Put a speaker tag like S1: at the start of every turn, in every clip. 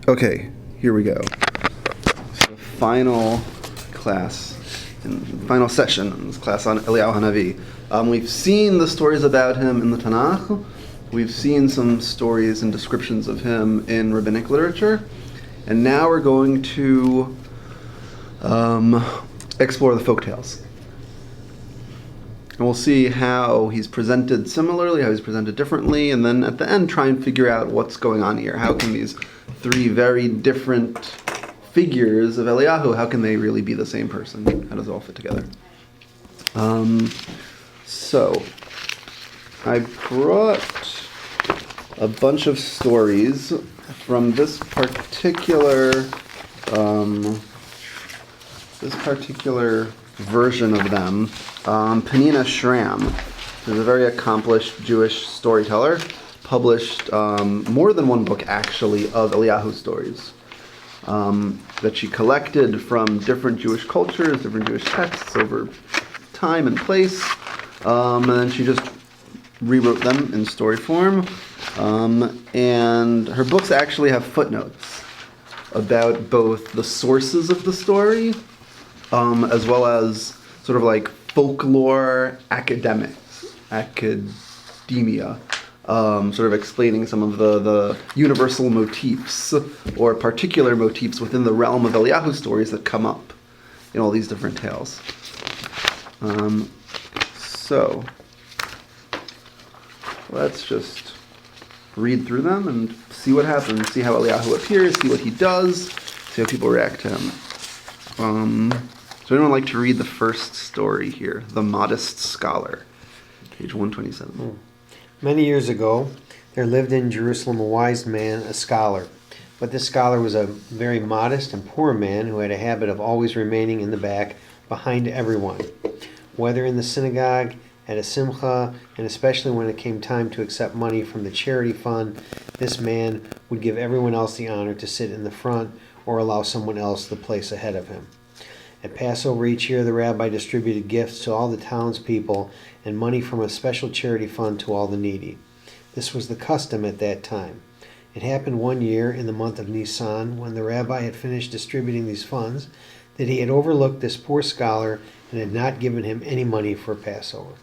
S1: Okay, here we go. So final class, final session in this class on Eliyahu Hanavi. We've seen the stories about him in the Tanakh. We've seen some stories and descriptions of him in rabbinic literature. And now we're going to explore the folktales. And we'll see how he's presented similarly, how he's presented differently, and then at the end try and figure out what's going on here. How can these three very different figures of Eliyahu, how can they really be the same person? How does it all fit together? So, I brought a bunch of stories from this particular version of them. Penina Shram, who's a very accomplished Jewish storyteller, published more than one book actually of Eliyahu stories that she collected from different Jewish cultures, different Jewish texts over time and place, and then she just rewrote them in story form. And her books actually have footnotes about both the sources of the story as well as sort of like folklore academia, sort of explaining some of the universal motifs or particular motifs within the realm of Eliyahu stories that come up in all these different tales. So let's just read through them and see what happens, see how Eliyahu appears, see what he does, see how people react to him. So anyone like to read the first story here, The Modest Scholar, page 127.
S2: Many years ago, there lived in Jerusalem a wise man, a scholar. But this scholar was a very modest and poor man who had a habit of always remaining in the back, behind everyone. Whether in the synagogue, at a simcha, and especially when it came time to accept money from the charity fund, this man would give everyone else the honor to sit in the front or allow someone else the place ahead of him. At Passover each year, the rabbi distributed gifts to all the townspeople and money from a special charity fund to all the needy. This was the custom at that time. It happened one year in the month of Nisan, when the rabbi had finished distributing these funds, that he had overlooked this poor scholar and had not given him any money for Passover.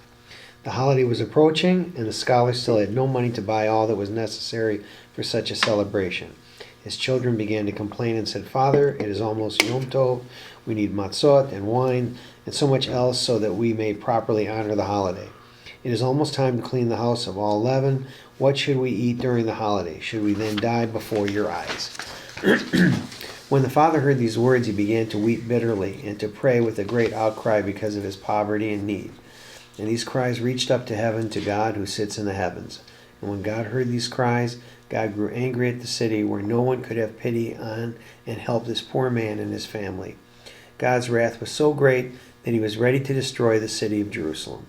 S2: The holiday was approaching, and the scholar still had no money to buy all that was necessary for such a celebration. His children began to complain and said, "Father, it is almost Yom Tov. We need matzot and wine and so much else so that we may properly honor the holiday. It is almost time to clean the house of all leaven. What should we eat during the holiday? Should we then die before your eyes?" When the father heard these words, he began to weep bitterly and to pray with a great outcry because of his poverty and need. And these cries reached up to heaven, to God who sits in the heavens. And when God heard these cries, God grew angry at the city where no one could have pity on and help this poor man and his family. God's wrath was so great that he was ready to destroy the city of Jerusalem.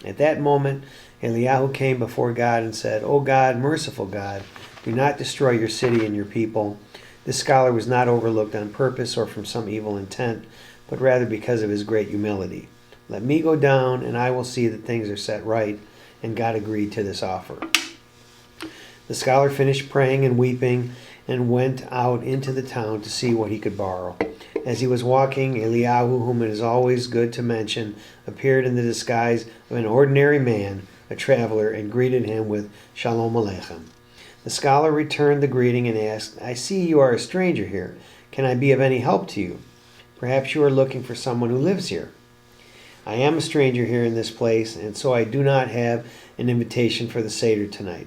S2: At that moment, Eliyahu came before God and said, "O God, merciful God, do not destroy your city and your people." This scholar was not overlooked on purpose or from some evil intent, but rather because of his great humility. Let me go down, and I will see that things are set right. And God agreed to this offer. The scholar finished praying and weeping and went out into the town to see what he could borrow. As he was walking, Eliyahu, whom it is always good to mention, appeared in the disguise of an ordinary man, a traveler, and greeted him with Shalom Aleichem. The scholar returned the greeting and asked, "I see you are a stranger here. Can I be of any help to you? Perhaps you are looking for someone who lives here." "I am a stranger here in this place, and so I do not have an invitation for the Seder tonight.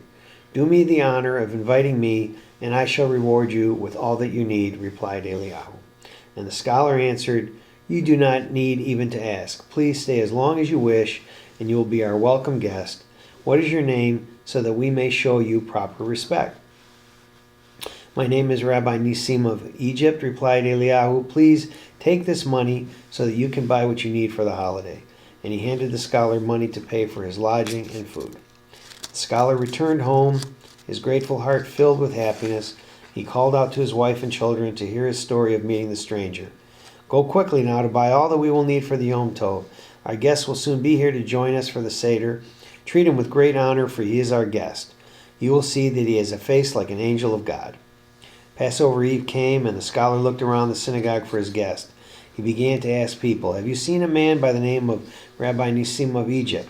S2: Do me the honor of inviting me, and I shall reward you with all that you need," replied Eliyahu. And the scholar answered, "You do not need even to ask. Please stay as long as you wish, and you will be our welcome guest. What is your name, so that we may show you proper respect?" "My name is Rabbi Nisim of Egypt," replied Eliyahu. "Please take this money so that you can buy what you need for the holiday." And he handed the scholar money to pay for his lodging and food. The scholar returned home, his grateful heart filled with happiness. He called out to his wife and children to hear his story of meeting the stranger. "Go quickly now to buy all that we will need for the Yom Tov. Our guest will soon be here to join us for the Seder. Treat him with great honor, for he is our guest. You will see that he has a face like an angel of God." Passover Eve came, and the scholar looked around the synagogue for his guest. He began to ask people, "Have you seen a man by the name of Rabbi Nisim of Egypt?"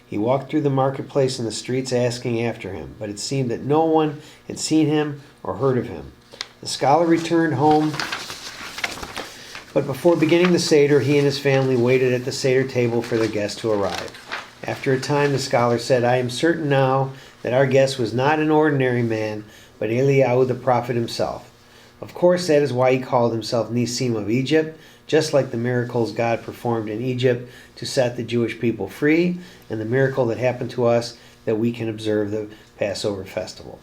S2: He walked through the marketplace and the streets asking after him, but it seemed that no one had seen him or heard of him. The scholar returned home, but before beginning the Seder, he and his family waited at the Seder table for the guest to arrive. After a time, the scholar said, "I am certain now that our guest was not an ordinary man, but Eliyahu the prophet himself. Of course, that is why he called himself Nisim of Egypt, just like the miracles God performed in Egypt to set the Jewish people free, and the miracle that happened to us that we can observe the Passover festival.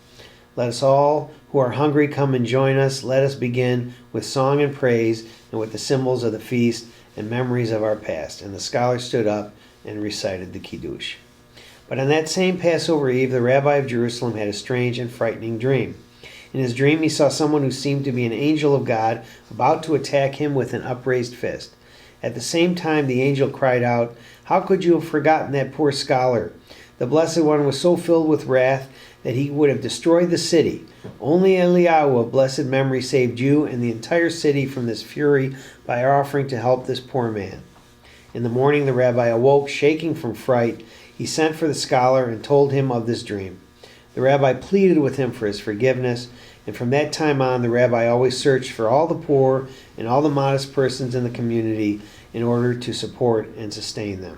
S2: Let us all who are hungry come and join us. Let us begin with song and praise and with the symbols of the feast and memories of our past." And the scholar stood up and recited the Kiddush. But on that same Passover Eve, the rabbi of Jerusalem had a strange and frightening dream. In his dream, he saw someone who seemed to be an angel of God about to attack him with an upraised fist. At the same time, the angel cried out, "How could you have forgotten that poor scholar? The Blessed One was so filled with wrath that he would have destroyed the city. Only Eliyahu of blessed memory saved you and the entire city from this fury by offering to help this poor man." In the morning, the rabbi awoke, shaking from fright. He sent for the scholar and told him of this dream. The rabbi pleaded with him for his forgiveness, and from that time on, the rabbi always searched for all the poor and all the modest persons in the community in order to support and sustain them.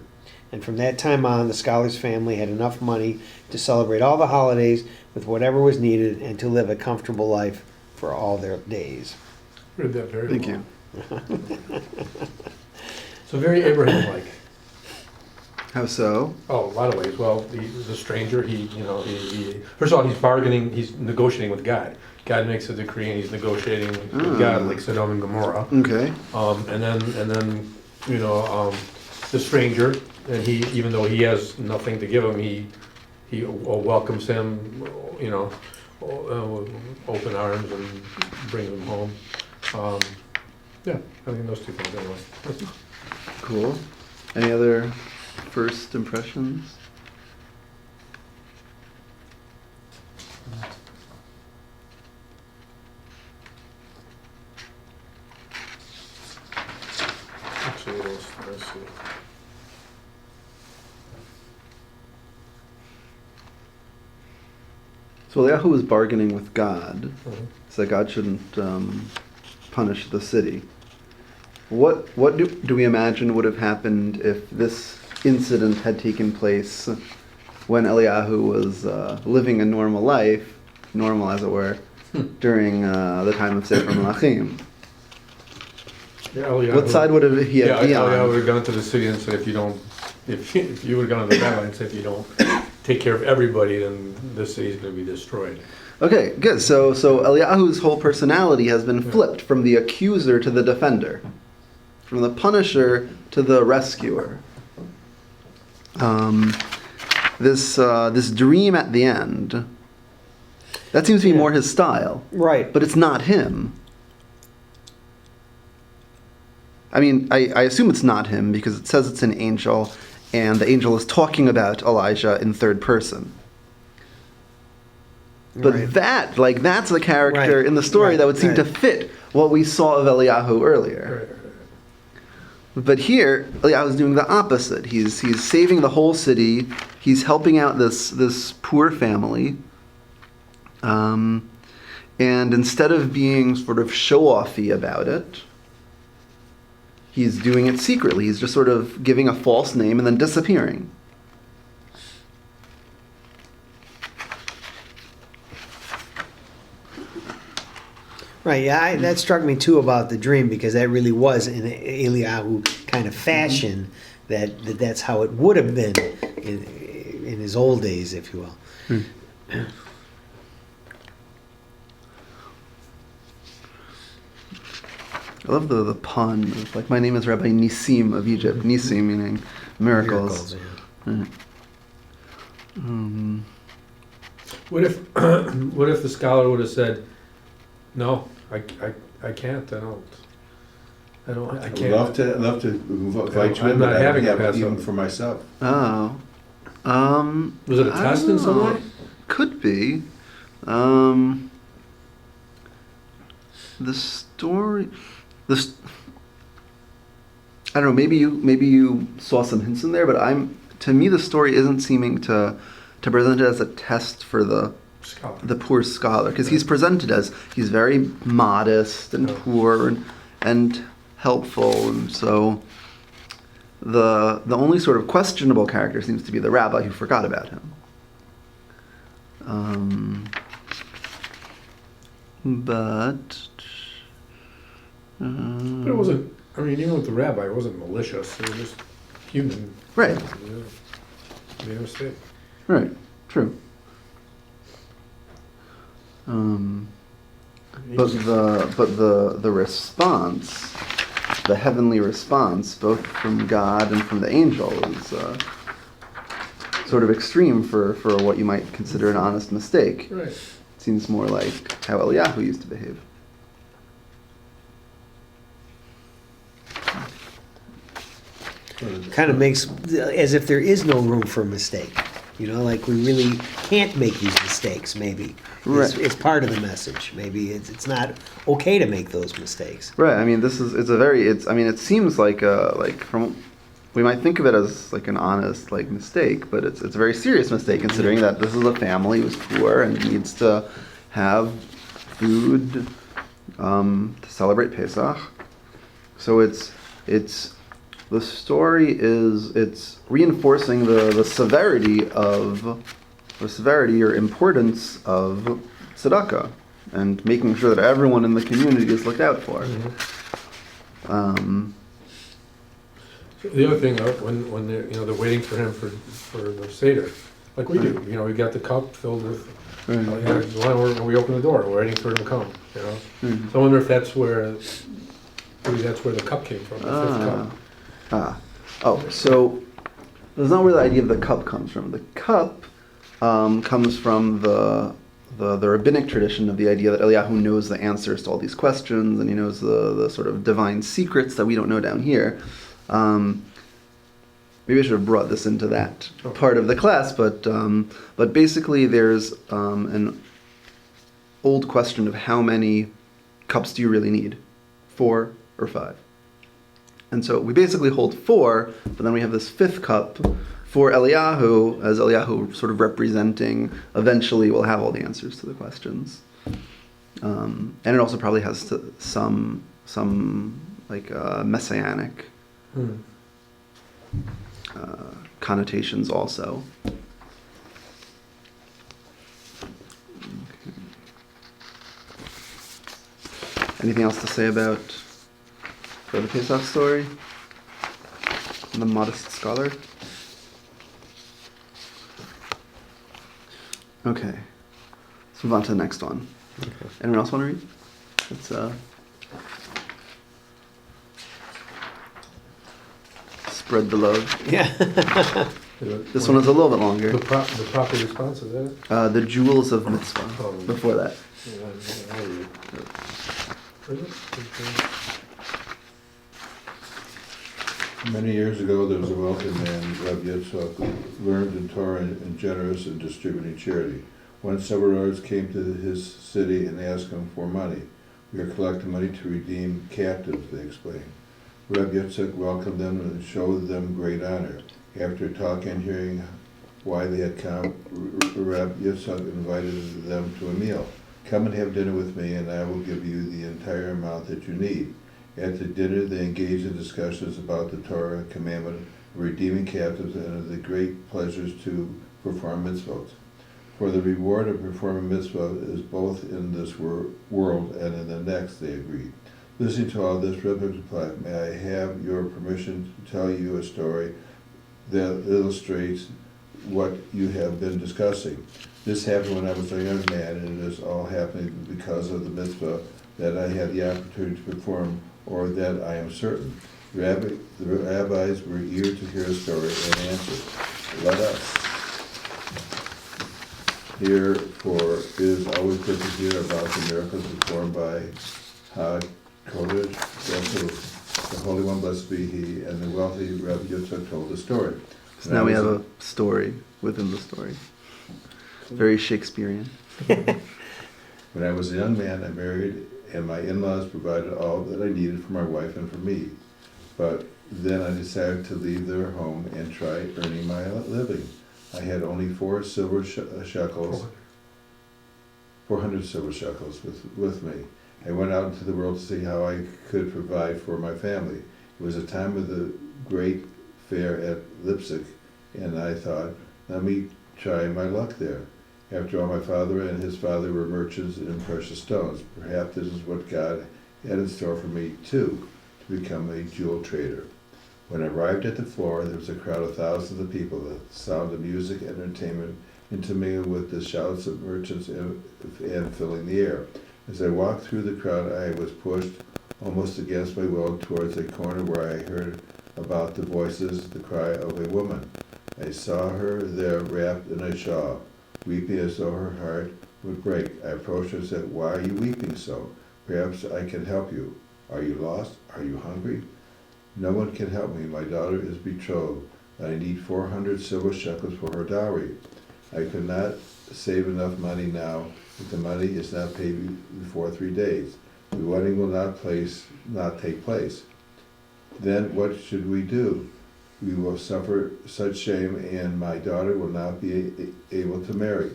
S2: And from that time on, the scholar's family had enough money to celebrate all the holidays with whatever was needed and to live a comfortable life for all their days.
S3: Read that very
S1: Thank
S3: well.
S1: you.
S3: So very Abraham-like.
S1: How so?
S3: Oh, a lot of ways. Well, the stranger, he first of all, he's bargaining, he's negotiating with God. God makes a decree, and he's negotiating with God, like Sodom and Gomorrah.
S1: Okay.
S3: And then, the stranger, and he, even though he has nothing to give him, he welcomes him, open arms and brings him home. Yeah, I think those two things anyway.
S1: Cool. Any other first impressions?
S3: Actually, let's see.
S1: So Eliyahu was bargaining with God,
S3: Mhm.
S1: so that God shouldn't punish the city. What do we imagine would have happened if this incident had taken place when Eliyahu was living a normal life, normal as it were, during the time of Sefer Melachim?
S3: Yeah, Eliyahu,
S1: What side would have he
S3: yeah,
S1: be
S3: Eliyahu would
S1: on?
S3: have gone to the city and said, if you would have gone to the rabbi and said, if you don't take care of everybody, then the city's going to be destroyed.
S1: Okay, good. So Eliyahu's whole personality has been flipped from the accuser to the defender, from the punisher to the rescuer. This dream at the end, that seems to be more his style,
S2: Right.
S1: but it's not him. I mean, I assume it's not him because it says it's an angel, and the angel is talking about Elijah in third person. But
S2: Right.
S1: that's the character
S2: Right.
S1: in the story
S2: Right.
S1: that would seem to
S2: Right.
S1: fit what we saw of Eliyahu earlier. But here, Eliyahu is doing the opposite. He's saving the whole city. He's helping out this poor family. And instead of being sort of show-offy about it, he's doing it secretly. He's just sort of giving a false name and then disappearing.
S2: Right, yeah, that struck me too about the dream because that really was in an Eliyahu kind of fashion. That's how it would have been in his old days, if you will.
S1: I love the pun. It's like, my name is Rabbi Nisim of Egypt. Nisim meaning miracles.
S2: Yeah.
S1: Right.
S3: What if the scholar would have said, "No, I can't. I
S4: I'd
S3: can't."
S4: love to invite you
S3: I'm
S4: in,
S3: not
S4: but I
S3: having
S4: don't
S3: a
S4: have it
S3: Passover.
S4: even for myself.
S1: Oh.
S3: Was it a
S1: I
S3: test
S1: don't
S3: in some
S1: know.
S3: way?
S1: Could be. the story, this. I don't know. Maybe you saw some hints in there, but to me the story isn't seeming to present it as a test for the poor scholar, because he's presented as he's very modest and poor and helpful, and so the only sort of questionable character seems to be the rabbi who forgot about him. But
S3: it wasn't. I mean, even with the rabbi, it wasn't malicious. It was just human.
S1: Right.
S3: Made a mistake.
S1: Right. True. But the response, the heavenly response, both from God and from the angel, is sort of extreme for what you might consider an honest mistake.
S3: Right.
S1: It seems more like how Eliyahu used to behave.
S2: Kind of makes as if there is no room for mistake. You know, like we really can't make these mistakes. Maybe
S1: Right.
S2: it's part of the message. Maybe it's not okay to make those mistakes.
S1: Right. I mean, it seems like we might think of it as like an honest mistake, but it's a very serious mistake considering that this is a family who's poor and needs to have food to celebrate Pesach. So it's the story it's reinforcing the severity or importance of tzedakah and making sure that everyone in the community is looked out for.
S3: The other thing, when they're waiting for him for the Seder, like we do. You know, we got the cup filled with. When we open the door, we're waiting for him to come. You know, so I wonder if that's where the cup came from. The fifth cup.
S1: So that's not where the idea of the cup comes from. The cup comes from the rabbinic tradition of the idea that Eliyahu knows the answers to all these questions and he knows the sort of divine secrets that we don't know down here. Maybe I should have brought this into that part of the class, but basically there's an old question of how many cups do you really need? 4 or 5? And so we basically hold 4, but then we have this 5th cup for Eliyahu, as Eliyahu sort of representing, eventually will have all the answers to the questions. And it also probably has some messianic connotations also. Anything else to say about the Pesach story? The modest scholar? Okay. Let's move on to the next one. Okay. Anyone else want to read? Let's spread the love.
S2: Yeah.
S1: This one is a little bit longer.
S3: The proper response, is that it?
S1: The Jewels of Mitzvah. Before that.
S4: Many years ago, there was a wealthy man, Rabbi Yitzchak, who learned in Torah and generous in distributing charity. Once several brothers came to his city and asked him for money. "We are collecting money to redeem captives," they explained. Rabbi Yitzchak welcomed them and showed them great honor. After talking and hearing why they had come, Rabbi Yitzchak invited them to a meal. "Come and have dinner with me, and I will give you the entire amount that you need." At the dinner, they engaged in discussions about the Torah commandment of redeeming captives and of the great pleasures to perform mitzvot. For the reward of performing mitzvah is both in this world and in the next, they agreed. Listening to all this, Rabbi replied, "May I have your permission to tell you a story that illustrates what you have been discussing? This happened when I was a young man, and it is all happening because of the mitzvah that I had the opportunity to perform, or that I am certain." The rabbis were eager to hear a story and answered, "Let us." Here, for it is always good to hear about the miracles performed by Chovevei, also the Holy One, blessed be He, and the wealthy Rabbi Yitzchak told the story.
S1: So now we have a story within the story. Very Shakespearean.
S4: When I was a young man, I married and my in-laws provided all that I needed for my wife and for me. But then I decided to leave their home and try earning my living. I had only 400 silver shekels with me. I went out into the world to see how I could provide for my family. It was a time of the great fair at Leipzig, and I thought, let me try my luck there. After all, my father and his father were merchants in precious stones. Perhaps this is what God had in store for me too, to become a jewel trader. When I arrived at the floor, there was a crowd of thousands of people. The sound of music and entertainment intermingled with the shouts of merchants and filling the air. As I walked through the crowd, I was pushed almost against my will towards a corner where I heard about the voices, the cry of a woman. I saw her there wrapped in a shawl, weeping as though her heart would break. I approached her and said, "Why are you weeping so? Perhaps I can help you. Are you lost? Are you hungry?" "No one can help me. My daughter is betrothed, and I need 400 silver shekels for her dowry. I could not save enough money now if the money is not paid before 3 days. The wedding will not take place. Then what should we do? We will suffer such shame, and my daughter will not be able to marry.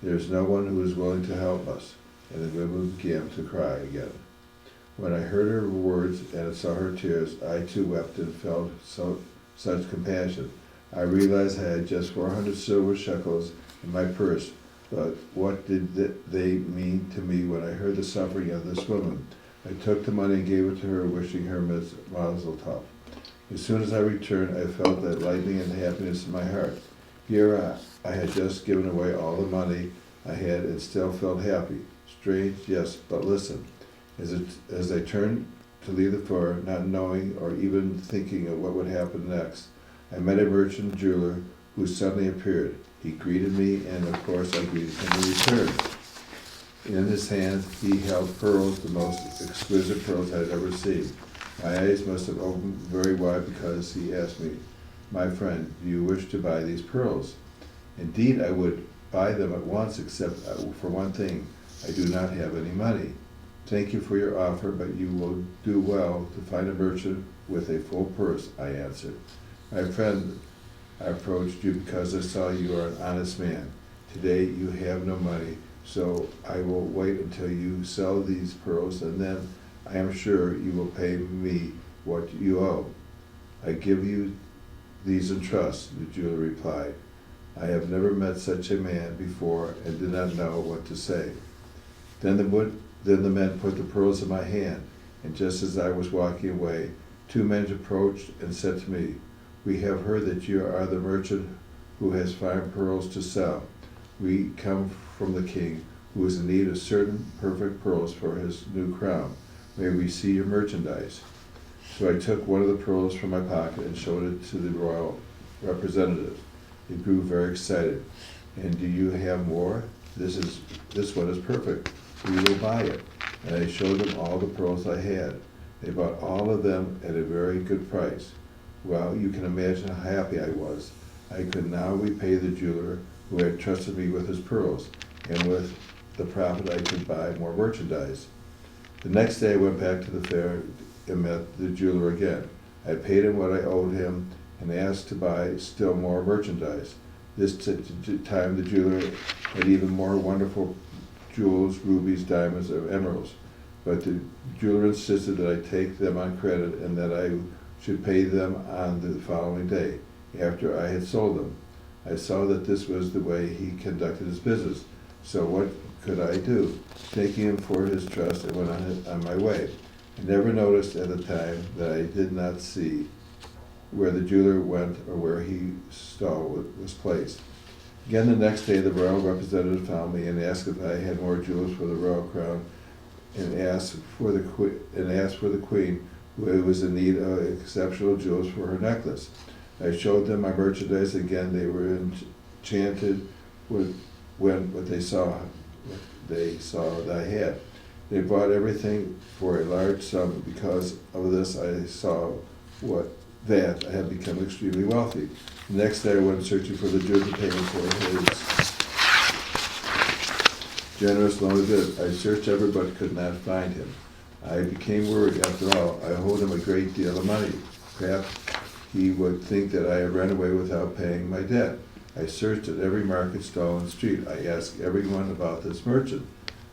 S4: There is no one who is willing to help us." And the woman began to cry again. When I heard her words and saw her tears, I too wept and felt such compassion. I realized I had just 400 silver shekels in my purse, but what did they mean to me when I heard the suffering of this woman? I took the money and gave it to her, wishing her mazel tov. As soon as I returned, I felt that lightning and happiness in my heart. Here I had just given away all the money I had and still felt happy. Strange, yes, but listen. As I turned to leave the floor, not knowing or even thinking of what would happen next, I met a merchant jeweler who suddenly appeared. He greeted me, and of course I greeted him in return. In his hands he held pearls, the most exquisite pearls I had ever seen. My eyes must have opened very wide because he asked me, "My friend, do you wish to buy these pearls?" Indeed, I would buy them at once, except for one thing. I do not have any money. "Thank you for your offer, but you will do well to find a merchant with a full purse," I answered. "My friend, I approached you because I saw you are an honest man. Today you have no money, so I will wait until you sell these pearls, and then I am sure you will pay me what you owe." "I give you these in trust," the jeweler replied. I have never met such a man before and did not know what to say. Then the men put the pearls in my hand, and just as I was walking away, 2 men approached and said to me, "We have heard that you are the merchant who has fine pearls to sell. We come from the king, who is in need of certain perfect pearls for his new crown. May we see your merchandise?" So I took one of the pearls from my pocket and showed it to the royal representative. He grew very excited. "And do you have more? This one is perfect. We will buy it." And I showed them all the pearls I had. They bought all of them at a very good price. Well, you can imagine how happy I was. I could now repay the jeweler who had trusted me with his pearls, and with the profit I could buy more merchandise. The next day I went back to the fair and met the jeweler again. I paid him what I owed him and asked to buy still more merchandise. This time the jeweler had even more wonderful jewels, rubies, diamonds, or emeralds. But the jeweler insisted that I take them on credit and that I should pay them on the following day, after I had sold them. I saw that this was the way he conducted his business, so what could I do? Thanking him for his trust, I went on my way. I never noticed at the time that I did not see where the jeweler went or where his stall was placed. Again the next day the royal representative found me and asked if I had more jewels for the royal crown, and asked for the queen, who was in need of exceptional jewels for her necklace. I showed them my merchandise. Again they were enchanted with what they saw that I had. They bought everything for a large sum. Because of this I saw that I had become extremely wealthy. The next day I went searching for the jeweler to pay him for generous, lonely bit. I searched everywhere but could not find him. I became worried. After all, I owed him a great deal of money. Perhaps he would think that I had run away without paying my debt. I searched at every market stall and street. I asked everyone about this merchant.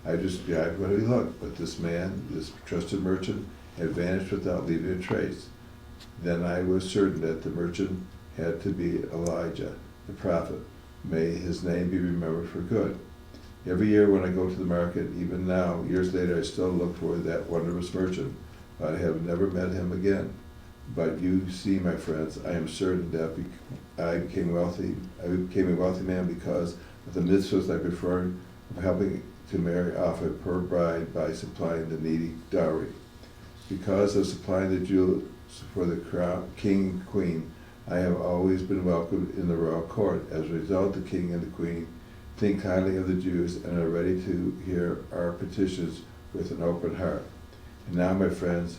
S4: I described where he looked, but this man, this trusted merchant, had vanished without leaving a trace. Then I was certain that the merchant had to be Elijah, the prophet. May his name be remembered for good. Every year when I go to the market, even now, years later, I still look for that wondrous merchant, but I have never met him again. But you see, my friends, I am certain that I became wealthy. I became a wealthy man because of the mitzvahs I performed of helping to marry off a poor bride by supplying the needy dowry. Because of supplying the jewels for the king and queen, I have always been welcomed in the royal court. As a result, the king and the queen think highly of the Jews and are ready to hear our petitions with an open heart. And now, my friends,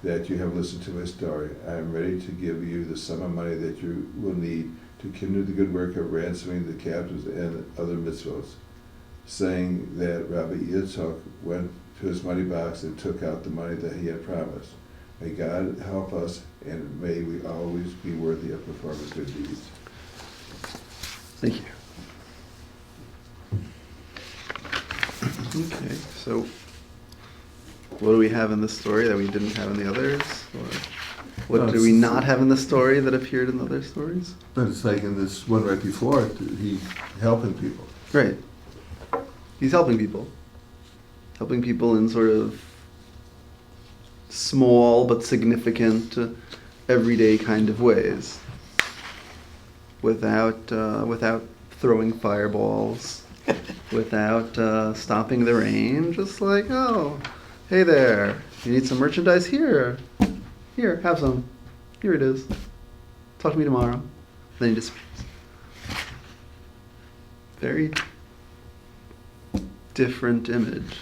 S4: that you have listened to my story, I am ready to give you the sum of money that you will need to continue the good work of ransoming the captives and other mitzvahs. Saying that, Rabbi Yitzchak went to his money box and took out the money that he had promised. May God help us, and may we always be worthy of performing good deeds.
S1: Thank you. Okay, so what do we have in this story that we didn't have in the others? Or what do we not have in the story that appeared in the other stories?
S4: But it's like in this one right before it, he's helping people.
S1: Right. He's helping people. Helping people in sort of small but significant, everyday kind of ways. Without throwing fireballs. Without stopping the rain. Just like, oh, hey there, you need some merchandise? Here, have some. Here it is. Talk to me tomorrow. Then he disappears. Very different image.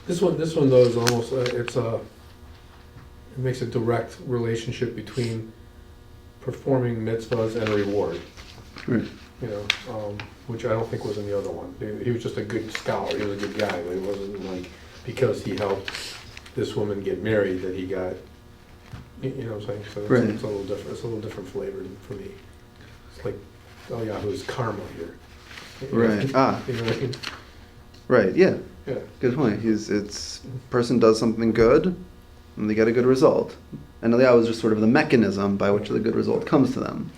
S3: This one though is almost it makes a direct relationship between performing mitzvahs and reward.
S1: Right.
S3: You know, which I don't think was in the other one. He was just a good scholar. He was a good guy, but it wasn't like because he helped this woman get married that he got. You know what I'm saying? So
S1: Right.
S3: it's a little different. It's a little different flavor for me. It's like Eliyahu's karma here.
S1: Right. Ah.
S3: You know what I mean?
S1: Right. Yeah.
S3: Yeah.
S1: Good point. Person does something good, and they get a good result. And Eliyahu was just sort of the mechanism by which the good result comes to them.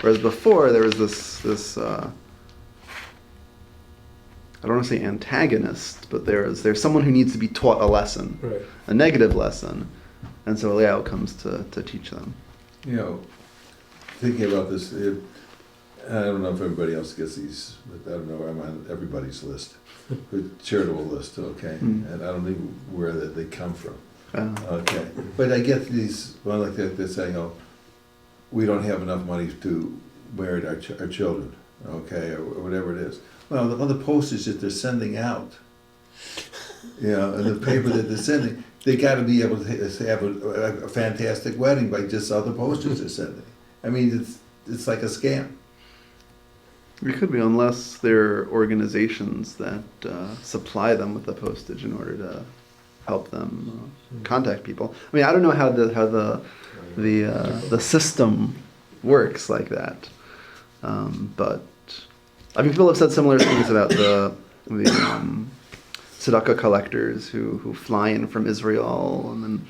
S1: Whereas before there was this I don't want to say antagonist, but there's someone who needs to be taught a lesson,
S3: Right.
S1: a negative lesson, and so Eliyahu comes to teach them.
S4: You know, thinking about this, I don't know if everybody else gets these, but I don't know, I'm on everybody's list, charitable list, okay?
S1: Mm.
S4: And I don't even where that they come from,
S1: Uh,
S4: okay? But I get these, one like that, they're saying, oh, we don't have enough money to marry our children, okay, or whatever it is. Well, the other postage that they're sending out, you know, and the paper that they're sending, they got to be able to have a fantastic wedding by just other postage they're sending. I mean, it's like a scam.
S1: it could be, unless there are organizations that supply them with the postage in order to help them contact people. I mean, I don't know how the system works like that, but I mean, people have said similar things about the tzedakah collectors who fly in from Israel and then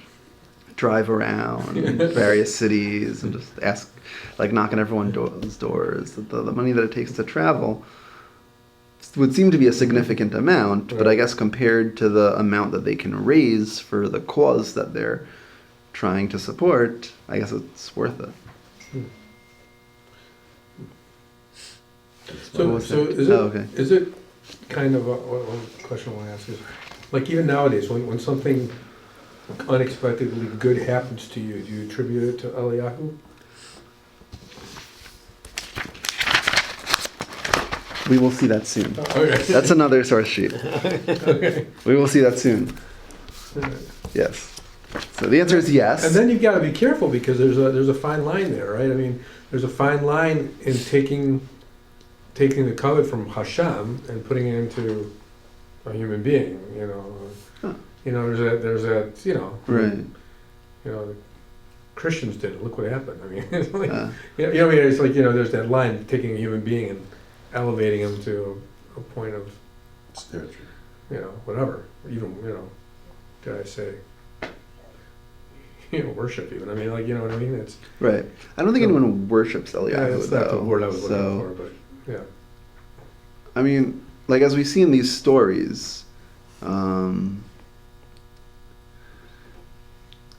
S1: drive around various cities and just ask, like, knock on everyone's doors. The money that it takes to travel would seem to be a significant amount, but I guess compared to the amount that they can raise for the cause that they're trying to support, I guess it's worth it.
S3: So is it
S1: okay.
S3: is it kind of one question I want to ask is, like, even nowadays when something unexpectedly good happens to you, do you attribute it to Eliyahu?
S1: We will see that soon.
S3: Okay.
S1: That's another source sheet.
S3: Okay.
S1: We will see that soon. Yes. So the answer is yes.
S3: And then you've got to be careful because there's a fine line there, right? I mean, there's a fine line in taking taking the covet from Hashem and putting it into a human being, you know.
S1: Huh.
S3: You know, there's a, you know,
S1: Right.
S3: you know, Christians did it. Look what happened. I mean, it's like, you know, I mean, it's like, you know, there's that line, taking a human being and elevating him to a point of,
S4: Stature.
S3: you know, whatever, even, you know, did I say, you know, worship even. I mean, like, you know what I mean? It's,
S1: Right. I don't think
S3: So-
S1: anyone worships
S3: yeah,
S1: Eliyahu,
S3: that's not the
S1: though.
S3: word I was looking
S1: So,
S3: for, but, yeah.
S1: I mean, like, as we see in these stories,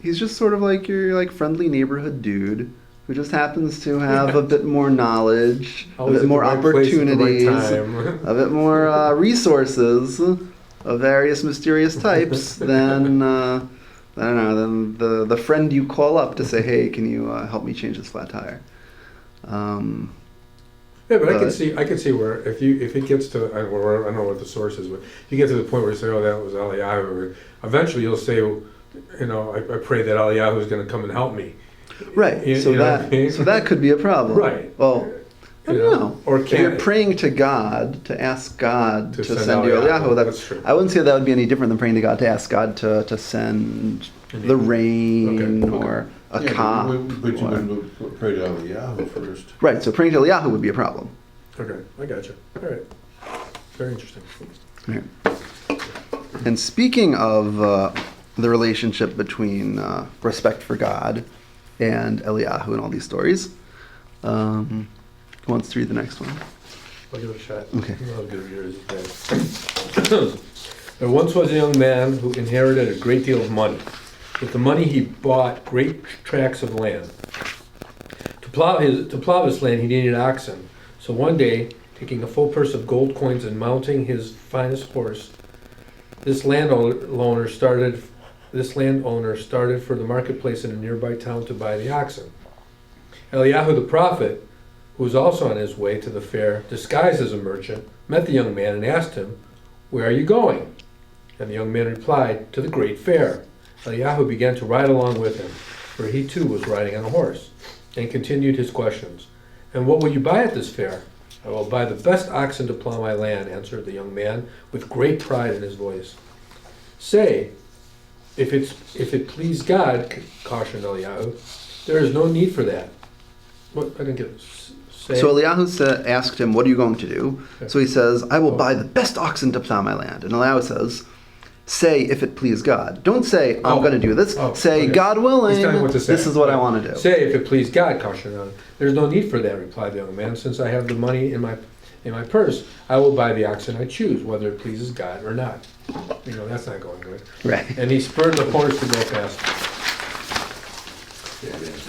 S1: he's just sort of like your, like, friendly neighborhood dude who just happens to have a bit more knowledge, a
S3: Always
S1: bit
S3: at
S1: more
S3: the right place at the right
S1: opportunities,
S3: time.
S1: a bit more resources of various mysterious types than I don't know, than the friend you call up to say, hey, can you help me change this flat tire?
S3: Yeah, but I
S1: But-
S3: can see where if it gets to, I don't know what the source is, but you get to the point where you say, oh, that was Eliyahu. Eventually, you'll say, you know, I pray that Eliyahu is going to come and help me.
S1: Right.
S3: You-
S1: So
S3: you know
S1: that
S3: what I mean?
S1: so that could be a problem.
S3: Right.
S1: Well, I
S3: You
S1: don't know.
S3: Or
S1: If
S3: can
S1: you're
S3: it?
S1: praying to God to ask God
S3: To
S1: to
S3: send
S1: send you
S3: Eliyahu,
S1: Eliyahu,
S3: that's true.
S1: I wouldn't say that would be any different than praying to God to ask God to send the rain
S3: Okay.
S1: or a
S4: Yeah,
S1: cop.
S4: but you
S1: or-
S4: would pray to Eliyahu first.
S1: Right. So praying to Eliyahu would be a problem.
S3: Okay, I got you. All right. Very interesting.
S1: Right. And speaking of the relationship between respect for God and Eliyahu in all these stories, who wants to read the next one?
S3: I'll give it a shot.
S1: Okay.
S3: I'll give it yours. Okay. There once was a young man who inherited a great deal of money. With the money he bought great tracts of land. To plow this land he needed oxen. So one day, taking a full purse of gold coins and mounting his finest horse, this landowner started for the marketplace in a nearby town to buy the oxen. Eliyahu the prophet, who was also on his way to the fair, disguised as a merchant, met the young man and asked him, "Where are you going?" And the young man replied, "To the great fair." Eliyahu began to ride along with him, for he too was riding on a horse, and continued his questions. "And what will you buy at this fair?" "I will buy the best oxen to plow my land," answered the young man, with great pride in his voice. "Say, if it please God," cautioned Eliyahu, "there is no need for that." What? I didn't get it. Say.
S1: So Eliyahu asked him, what are you going to do?
S3: Okay.
S1: So he says, I will buy the best oxen to plow my land. And Eliyahu says, say, if it please God. Don't say, I'm
S3: Oh.
S1: going to do this.
S3: Oh,
S1: Say,
S3: okay.
S1: God willing,
S3: He's telling you what to say.
S1: this is what I want to do.
S3: Say, if it please God, cautioned Eliyahu. "There's no need for that," replied the young man. "Since I have the money in my purse, I will buy the oxen I choose, whether it pleases God or not." You know, that's not going good.
S1: Right.
S3: And he spurred the horse to go faster.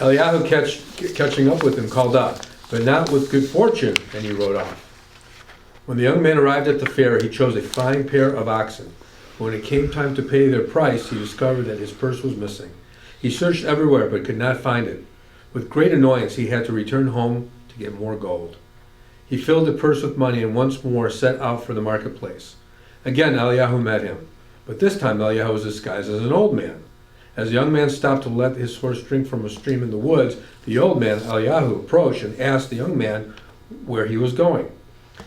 S3: Eliyahu, catching up with him, called out, "But not with good fortune," and he rode off. When the young man arrived at the fair, he chose a fine pair of oxen. When it came time to pay their price, he discovered that his purse was missing. He searched everywhere but could not find it. With great annoyance, he had to return home to get more gold. He filled the purse with money and once more set out for the marketplace. Again, Eliyahu met him, but this time Eliyahu was disguised as an old man. As the young man stopped to let his horse drink from a stream in the woods, the old man, Eliyahu, approached and asked the young man where he was going.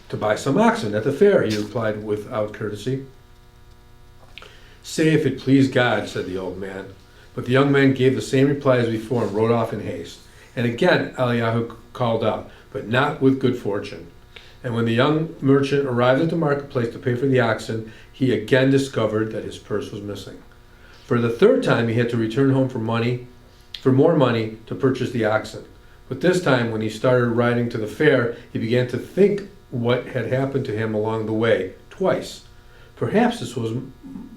S3: "To buy some oxen at the fair," he replied without courtesy. "Say, if it please God," said the old man. But the young man gave the same reply as before and rode off in haste. And again Eliyahu called out, but not with good fortune. And when the young merchant arrived at the marketplace to pay for the oxen, he again discovered that his purse was missing. For the third time he had to return home for more money to purchase the oxen. But this time, when he started riding to the fair, he began to think what had happened to him along the way, twice. Perhaps this was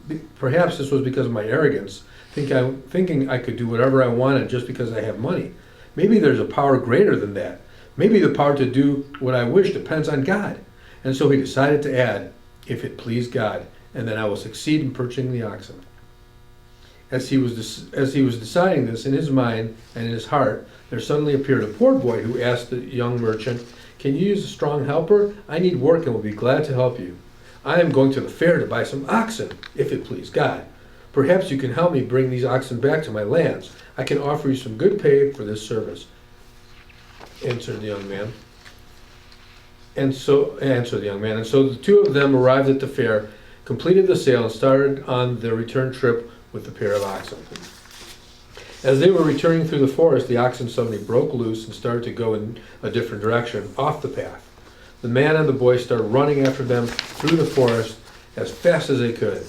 S3: because of my arrogance, thinking I could do whatever I wanted just because I have money. Maybe there's a power greater than that. Maybe the power to do what I wish depends on God. And so he decided to add, "If it please God, and then I will succeed in purchasing the oxen." As he was deciding this in his mind and in his heart, there suddenly appeared a poor boy who asked the young merchant, "Can you use a strong helper? I need work and will be glad to help you. I am going to the fair to buy some oxen, if it please God. Perhaps you can help me bring these oxen back to my lands. I can offer you some good pay for this service," answered the young man. And so answered the young man. And so the two of them arrived at the fair, completed the sale, and started on their return trip with the pair of oxen. As they were returning through the forest, the oxen suddenly broke loose and started to go in a different direction, off the path. The man and the boy started running after them through the forest as fast as they could.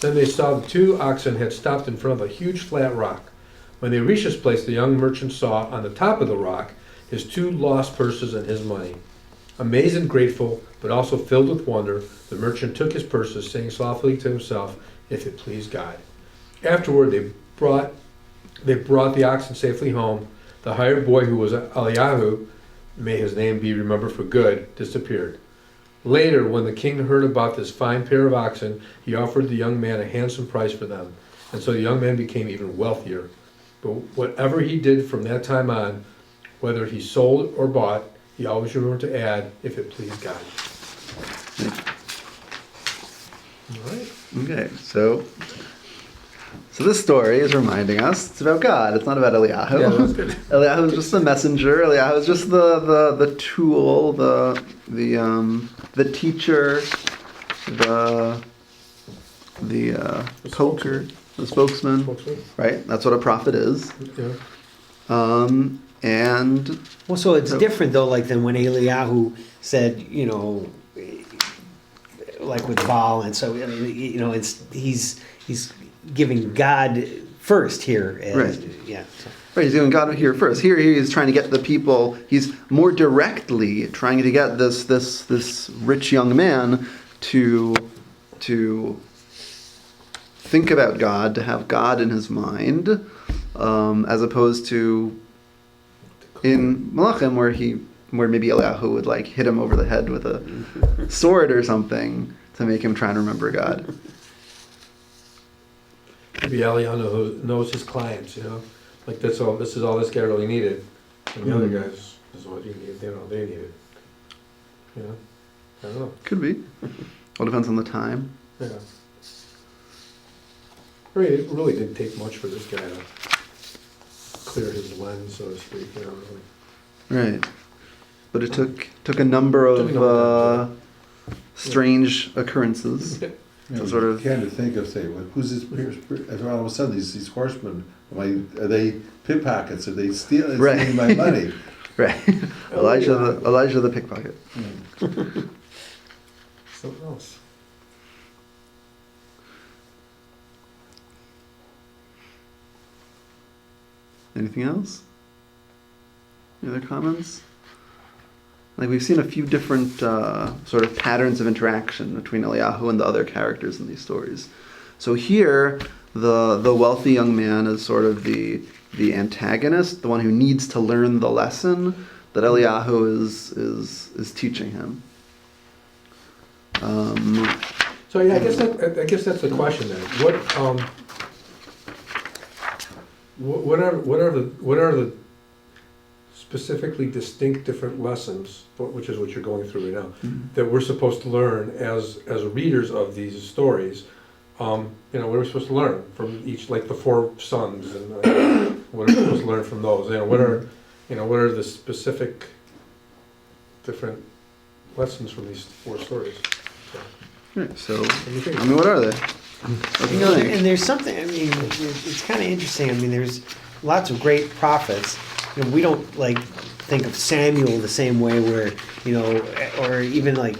S3: Then they saw the two oxen had stopped in front of a huge flat rock. When they reached this place, the young merchant saw on the top of the rock his two lost purses and his money. Amazed and grateful, but also filled with wonder, the merchant took his purses, saying softly to himself, "If it please God." Afterward, they brought the oxen safely home. The hired boy, who was Eliyahu, may his name be remembered for good, disappeared. Later, when the king heard about this fine pair of oxen, he offered the young man a handsome price for them, and so the young man became even wealthier. But whatever he did from that time on, whether he sold or bought, he always remembered to add, "If it pleased God." All right.
S1: Okay, so this story is reminding us it's about God. It's not about Eliyahu.
S3: Yeah, that's good.
S1: Eliyahu is just the messenger. Eliyahu is just the tool, the teacher, the poker, the spokesman. Right? That's what a prophet is.
S3: Yeah.
S1: And
S2: Well, so it's different though, like than when Eliyahu said, like with Baal, and so I mean, he's giving God first here.
S1: Right.
S2: Yeah.
S1: Right, he's giving God here first. Here he's trying to get the people. He's more directly trying to get this rich young man to think about God, to have God in his mind, as opposed to in Malachim where maybe Eliyahu would like hit him over the head with a sword or something to make him try and remember God.
S3: Maybe Eliyahu knows his clients, like this is all this guy really needed, and the other guys is what you need. They needed. I don't know.
S1: Could be. All depends on the time.
S3: Yeah. It really didn't take much for this guy to clear his lens, so to speak.
S1: Right. But it took a number of strange occurrences.
S4: You
S1: sort of-
S4: kind of think of, say, well, who's this? And all of a sudden, these horsemen, are they pickpockets? Are they stealing my money?
S1: Right. Elijah the pickpocket.
S3: Something else.
S1: Anything else? Any other comments? Like we've seen a few different sort of patterns of interaction between Eliyahu and the other characters in these stories. So here, the wealthy young man is sort of the antagonist, the one who needs to learn the lesson that Eliyahu is teaching him.
S3: So yeah, I guess that's the question then. What are the specifically distinct different lessons, which is what you're going through right now, that we're supposed to learn as readers of these stories? What are we supposed to learn from each, like the four sons, and what are we supposed to learn from those? What are the specific different lessons from these four stories?
S1: Right, so,
S3: What do you think?
S1: I mean, what are they? What do you think?
S2: And there's something, I mean, it's kind of interesting. I mean, there's lots of great prophets. We don't like think of Samuel the same way where, or even like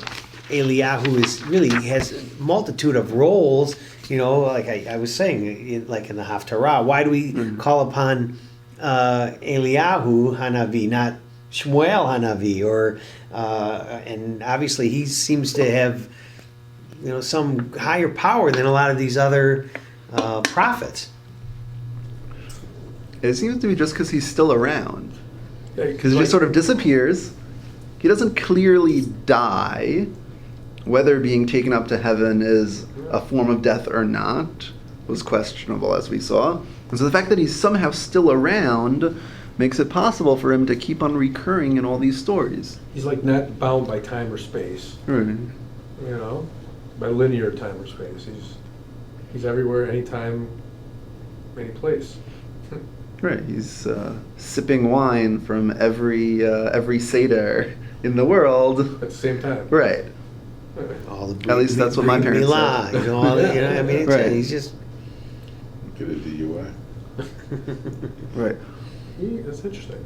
S2: Eliyahu has a multitude of roles, like I was saying, like in the Haftarah. Why do we call upon Eliyahu Hanavi, not Shmuel Hanavi? And obviously he seems to have, some higher power than a lot of these other prophets.
S1: It seems to be just because he's still around.
S3: Yeah,
S1: Because he just sort of disappears. He doesn't clearly die. Whether being taken up to heaven is a form of death or not was questionable, as we saw. And so the fact that he's somehow still around makes it possible for him to keep on recurring in all these stories.
S3: He's like not bound by time or space,
S1: Right.
S3: by linear time or space. He's everywhere, anytime, any place.
S1: Right. He's sipping wine from every Seder in the world.
S3: At the same time.
S1: Right.
S2: All the
S1: At least that's what my parents
S2: Milah,
S1: said.
S2: you know, all the, you know, I mean, it's,
S1: Right.
S2: he's just.
S4: Get a DUI.
S1: Right.
S3: Yeah, that's interesting.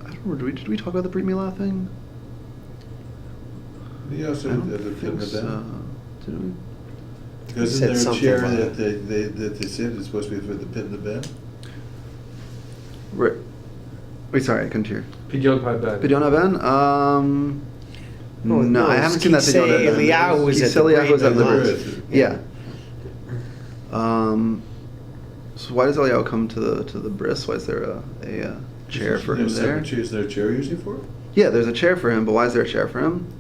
S1: I don't remember, did we talk about the Brit Milah thing?
S4: He also
S1: I don't
S4: had the
S1: think
S4: pin
S1: so. Did we?
S4: Isn't
S2: said
S4: there a
S2: something
S4: chair
S2: about
S4: that they said is supposed to be for the pin the bend?
S1: Right. Wait, sorry, I couldn't hear.
S3: Pidyon Pad
S1: Pidyon Ben?
S2: No,
S1: No, I haven't seen that
S2: Kisei
S1: Pidyon Ben.
S2: Eliyahu was at the
S1: Eliyahu was at the
S2: Brit
S1: bris.
S4: Milah.
S1: Yeah. So why does Eliyahu come to the bris? Why is there a chair for him there?
S4: Is there a chair usually for him?
S1: Yeah, there's a chair for him, but why is there a chair for him?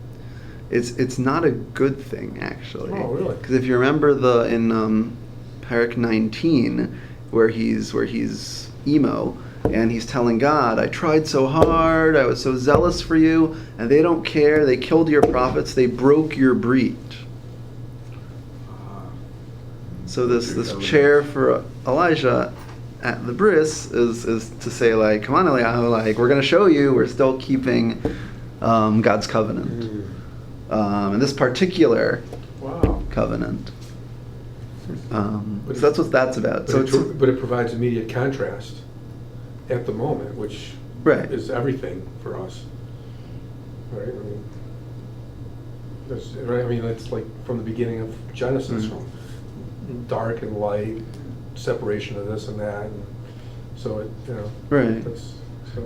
S1: It's not a good thing, actually.
S3: Oh, really?
S1: Because if you remember in Parak 19, where he's emo, and he's telling God, I tried so hard, I was so zealous for you, and they don't care, they killed your prophets, they broke your breed. So this chair for Elijah at the bris is to say, like, come on, Eliyahu, like, we're going to show you we're still keeping God's covenant. And this particular
S3: Wow.
S1: covenant. So that's what that's about.
S3: But it provides immediate contrast at the moment, which
S1: Right.
S3: is everything for us. Right? I mean, it's like from the beginning of Genesis,
S1: Mhm.
S3: from dark and light, separation of this and that. And so it,
S1: Right.
S3: That's, so,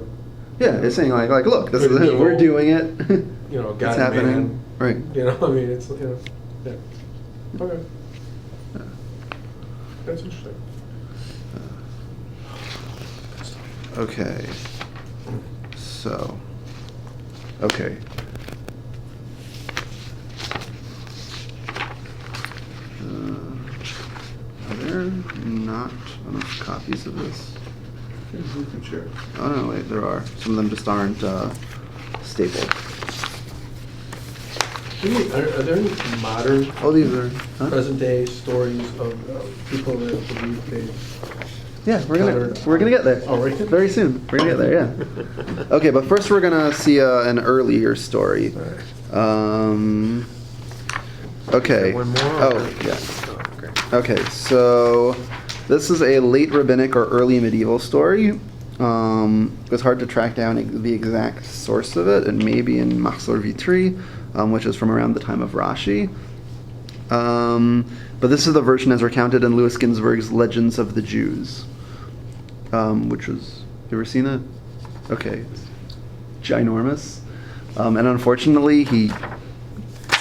S1: Yeah, it's saying like look, this
S3: Good
S1: is
S3: and
S1: it. We're
S3: evil.
S1: doing it.
S3: God
S1: It's
S3: and
S1: happening.
S3: man.
S1: Right.
S3: I mean, it's, yeah. Okay. That's interesting.
S1: Okay. So. Okay. Are there not enough copies of this?
S4: Chair.
S1: Oh no, wait, there are. Some of them just aren't stapled.
S3: Are there any modern,
S1: Oh, these are. Huh?
S3: present-day stories of people that believe they...
S1: Yeah, we're gonna get there.
S3: Oh, right.
S1: Very soon. We're gonna get there. Yeah. Okay, but first we're gonna see an earlier story. Okay.
S2: One more?
S1: Oh, yeah.
S2: Oh, great.
S1: Okay, so this is a late rabbinic or early medieval story. It was hard to track down the exact source of it, and maybe in Machzor Vitri, which is from around the time of Rashi. But this is the version as recounted in Louis Ginsburg's Legends of the Jews, which was, you ever seen it? Okay, it's ginormous. And unfortunately,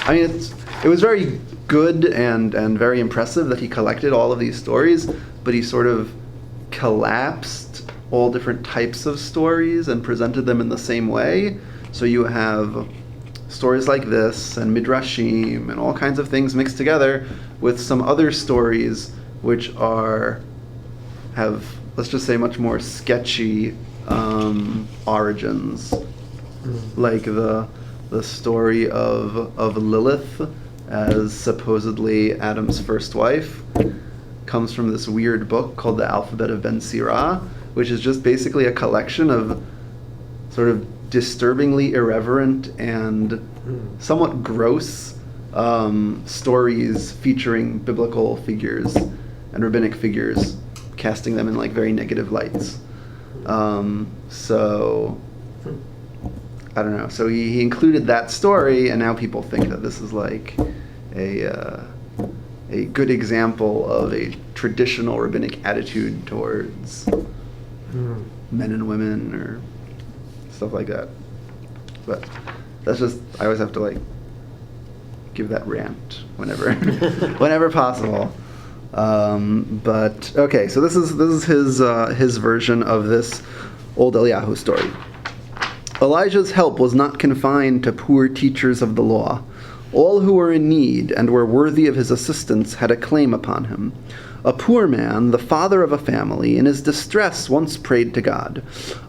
S1: it was very good and very impressive that he collected all of these stories, but he sort of collapsed all different types of stories and presented them in the same way. So you have stories like this and midrashim and all kinds of things mixed together with some other stories which have, let's just say, much more sketchy origins, like the story of Lilith as supposedly Adam's first wife comes from this weird book called the Alphabet of Ben Sirah, which is just basically a collection of sort of disturbingly irreverent and somewhat gross stories featuring biblical figures and rabbinic figures, casting them in like very negative lights. So I don't know. So he included that story, and now people think that this is like a good example of a traditional rabbinic attitude towards men and women or stuff like that. But that's just, I always have to like give that rant whenever possible. But okay, so this is his version of this old Eliyahu story. Elijah's help was not confined to poor teachers of the law. All who were in need and were worthy of his assistance had a claim upon him. A poor man, the father of a family, in his distress once prayed to God,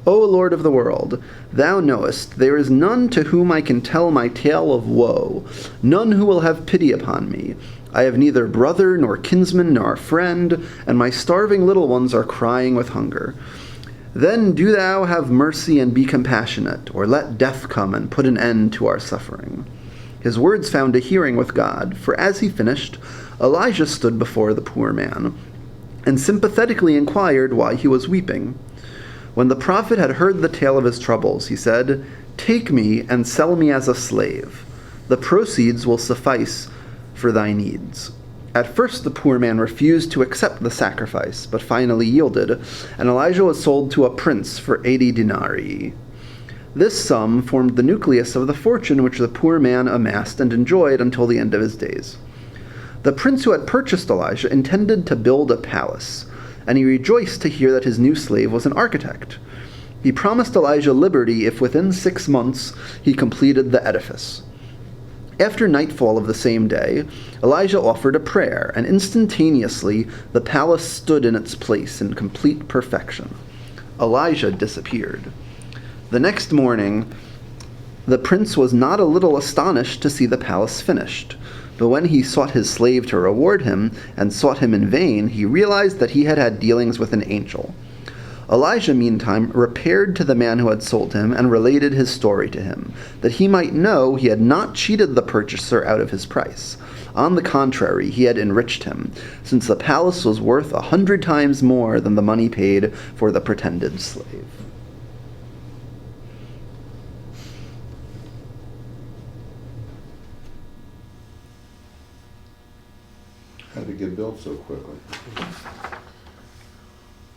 S1: O Lord of the world, thou knowest there is none to whom I can tell my tale of woe, none who will have pity upon me. I have neither brother nor kinsman nor friend, and my starving little ones are crying with hunger. Then do thou have mercy and be compassionate, or let death come and put an end to our suffering. His words found a hearing with God, for as he finished, Elijah stood before the poor man, and sympathetically inquired why he was weeping. When the prophet had heard the tale of his troubles, he said, "Take me and sell me as a slave. The proceeds will suffice for thy needs." At first the poor man refused to accept the sacrifice, but finally yielded, and Elijah was sold to a prince for 80 denarii. This sum formed the nucleus of the fortune which the poor man amassed and enjoyed until the end of his days. The prince who had purchased Elijah intended to build a palace, and he rejoiced to hear that his new slave was an architect. He promised Elijah liberty if within 6 months he completed the edifice. After nightfall of the same day, Elijah offered a prayer, and instantaneously the palace stood in its place in complete perfection. Elijah disappeared. The next morning, the prince was not a little astonished to see the palace finished. But when he sought his slave to reward him, and sought him in vain, he realized that he had had dealings with an angel. Elijah, meantime, repaired to the man who had sold him and related his story to him, that he might know he had not cheated the purchaser out of his price. On the contrary, he had enriched him, since the palace was worth 100 times more than the money paid for the pretended slave.
S4: How did it get built so quickly?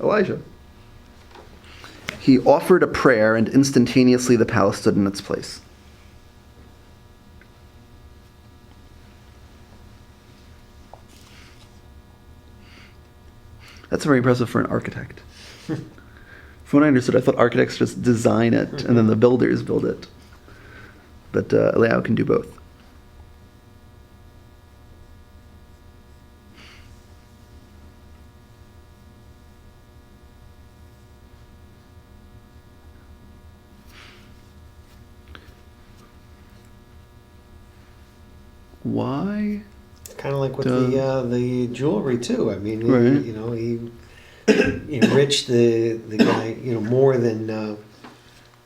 S1: Elijah. He offered a prayer, and instantaneously the palace stood in its place. That's very impressive for an architect. From what I understood, I thought architects just design it, and then the builders build it. But Eliyahu can do both. Why?
S2: Kind of like with
S1: Does-
S2: the jewelry too. I mean,
S1: Right.
S2: he enriched the guy, more than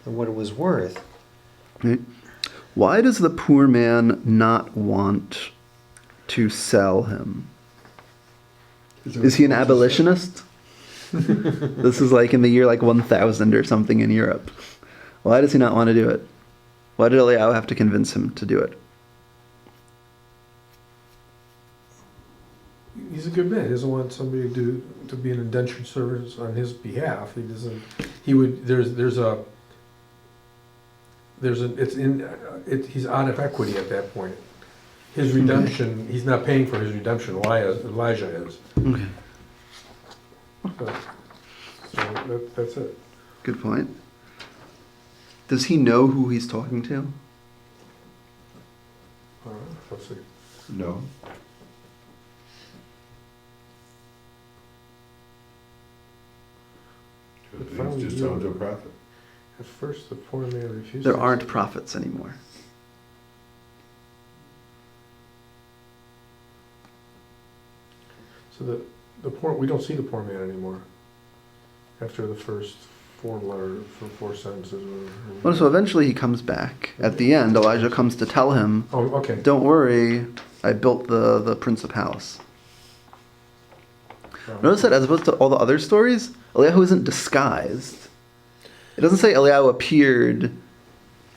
S2: what it was worth.
S1: Right? Why does the poor man not want to sell him? Is he an abolitionist? This is like in the year 1000 or something in Europe. Why does he not want to do it? Why did Eliyahu have to convince him to do it?
S3: He's a good man. He doesn't want somebody to be an indentured servant on his behalf. He doesn't. He would. He's out of equity at that point. His redemption. He's not paying for his redemption. Elijah is.
S1: Okay.
S3: So that's it.
S1: Good point. Does he know who he's talking to?
S3: Let's see.
S4: No. He's just talking to a prophet.
S3: At first, the poor man refused.
S1: There
S3: to-
S1: aren't prophets anymore.
S3: So the poor, we don't see the poor man anymore. After the first 4 sentences.
S1: Well, so eventually he comes back. At the end, Elijah comes to tell him,
S3: Oh, okay.
S1: "Don't worry, I built the Prince of Palace." Notice that as opposed to all the other stories, Eliyahu isn't disguised. It doesn't say Eliyahu appeared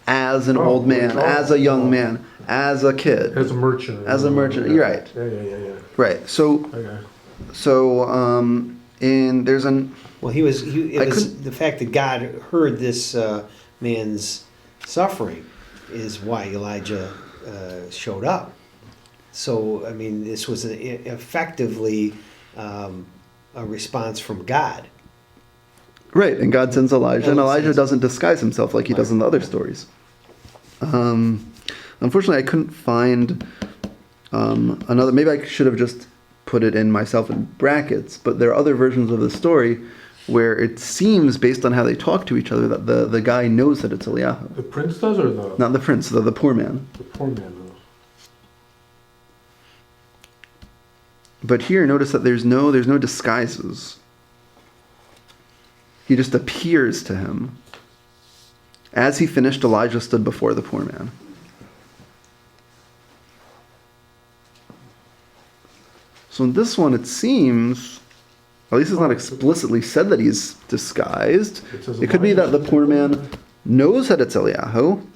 S1: as an old man, as a young man, as a kid,
S3: As a merchant.
S1: as a merchant. You're right.
S3: Yeah.
S1: Right. So,
S3: Okay.
S1: in there's an
S2: Well, it was
S1: couldn't-
S2: the fact that God heard this man's suffering is why Elijah showed up. So, I mean, this was effectively a response from God.
S1: right, and God sends Elijah, and
S2: Yeah,
S1: Elijah
S2: it's-
S1: doesn't disguise himself like he does in the other stories. Unfortunately, I couldn't find another. Maybe I should have just put it in myself in brackets. But there are other versions of the story where it seems, based on how they talk to each other, that the guy knows that it's Eliyahu.
S3: The prince does, or the
S1: Not the prince, the poor man.
S3: poor man does?
S1: But here, notice that there's no disguises. He just appears to him. As he finished, Elijah stood before the poor man. So in this one, it seems, at least it's not explicitly said that he's disguised. It could be that the poor man knows that it's Eliyahu.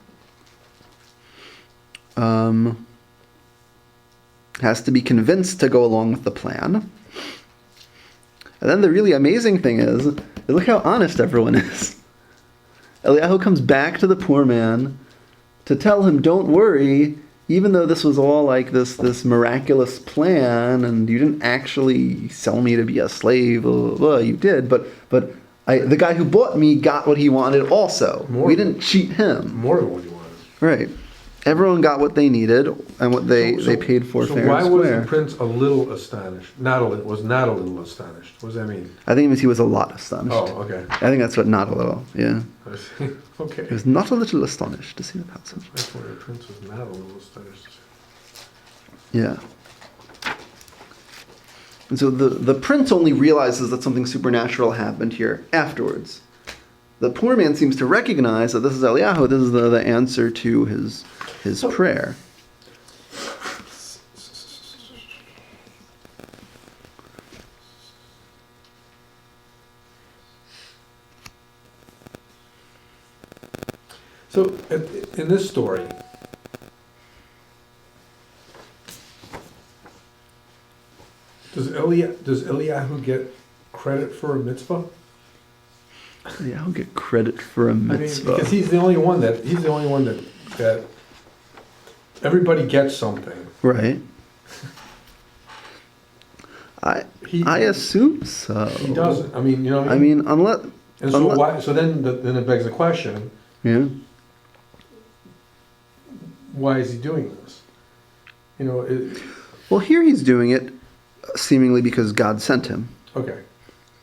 S1: Has to be convinced to go along with the plan. And then the really amazing thing is, look how honest everyone is. Eliyahu comes back to the poor man to tell him, don't worry, even though this was all like this miraculous plan, and you didn't actually sell me to be a slave, blah, blah, blah, you did, but the guy who bought me got what he wanted also. We didn't cheat him.
S3: More than what he wanted.
S1: Right. Everyone got what they needed and what they paid for fair and square.
S3: So why was the prince a little astonished? Not a little astonished. What does that mean?
S1: I think it means he was a lot astonished.
S3: Oh, okay.
S1: I think that's what not a little, yeah.
S3: I see. Okay.
S1: He was not a little astonished to see the passage.
S3: That's why the prince was not a little astonished.
S1: Yeah. And so the prince only realizes that something supernatural happened here afterwards. The poor man seems to recognize that this is Eliyahu, this is the answer to his prayer.
S3: So, in this story, does Eliyahu get credit for a mitzvah?
S1: Eliyahu get credit for a mitzvah.
S3: I mean, because he's the only one that everybody gets something.
S1: Right. I assume so.
S3: He doesn't. I mean, you know what I
S1: I
S3: mean?
S1: mean, unless.
S3: And so why? So then it begs the question:
S1: Yeah.
S3: why is he doing this? You know.
S1: Well, here he's doing it seemingly because God sent him.
S3: Okay.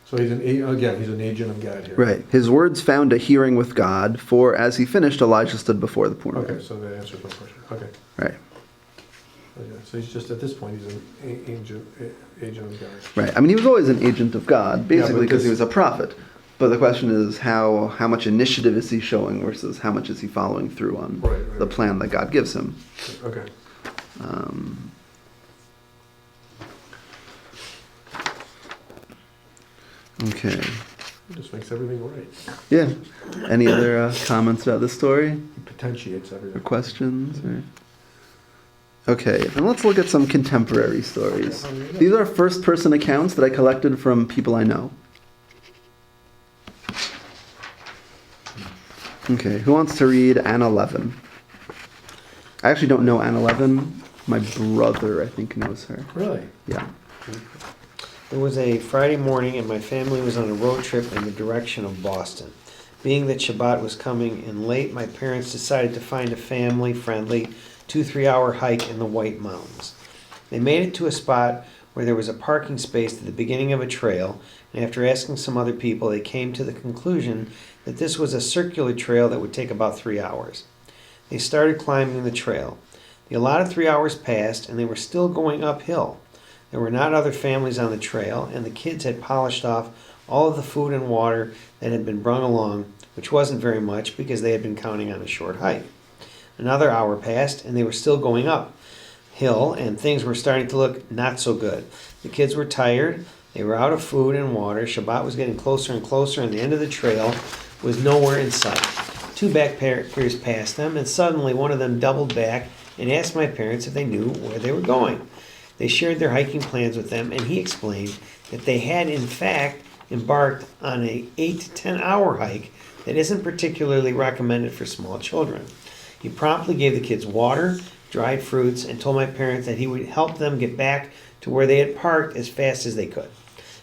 S3: So he's an agent of God here.
S1: Right. His words found a hearing with God, for as he finished, Elijah stood before the poor man.
S3: Okay, so that answers my question. Okay.
S1: Right.
S3: Okay. So he's just, at this point, he's an agent of God.
S1: Right. I mean, he was always an agent of God, basically, because he
S3: this-
S1: was a prophet. But the question is, how much initiative is he showing versus how much is he following through on
S3: Right.
S1: the plan that God gives him?
S3: Okay.
S1: Okay.
S3: It just makes everything right.
S1: Yeah. Any other comments about this story?
S3: He potentiates
S1: Or
S3: everything.
S1: questions? Or... Okay, and let's look at some contemporary stories. These are first-person accounts that I collected from people I know. Okay, who wants to read Anne 11? I actually don't know Anne 11. My brother, I think, knows her.
S3: Really?
S1: Yeah.
S2: It was a Friday morning and my family was on a road trip in the direction of Boston. Being that Shabbat was coming in late, my parents decided to find a family-friendly 2-3 hour hike in the White Mountains. They made it to a spot where there was a parking space at the beginning of a trail, and after asking some other people, they came to the conclusion that this was a circular trail that would take about 3 hours. They started climbing the trail. The allotted 3 hours passed, and they were still going uphill. There were not other families on the trail, and the kids had polished off all of the food and water that had been brought along, which wasn't very much because they had been counting on a short hike. Another hour passed, and they were still going uphill, and things were starting to look not so good. The kids were tired, they were out of food and water, Shabbat was getting closer and closer, and the end of the trail was nowhere in sight. 2 backpackers passed them, and suddenly one of them doubled back and asked my parents if they knew where they were going. They shared their hiking plans with them, and he explained that they had in fact embarked on an 8 to 10 hour hike that isn't particularly recommended for small children. He promptly gave the kids water, dried fruits, and told my parents that he would help them get back to where they had parked as fast as they could.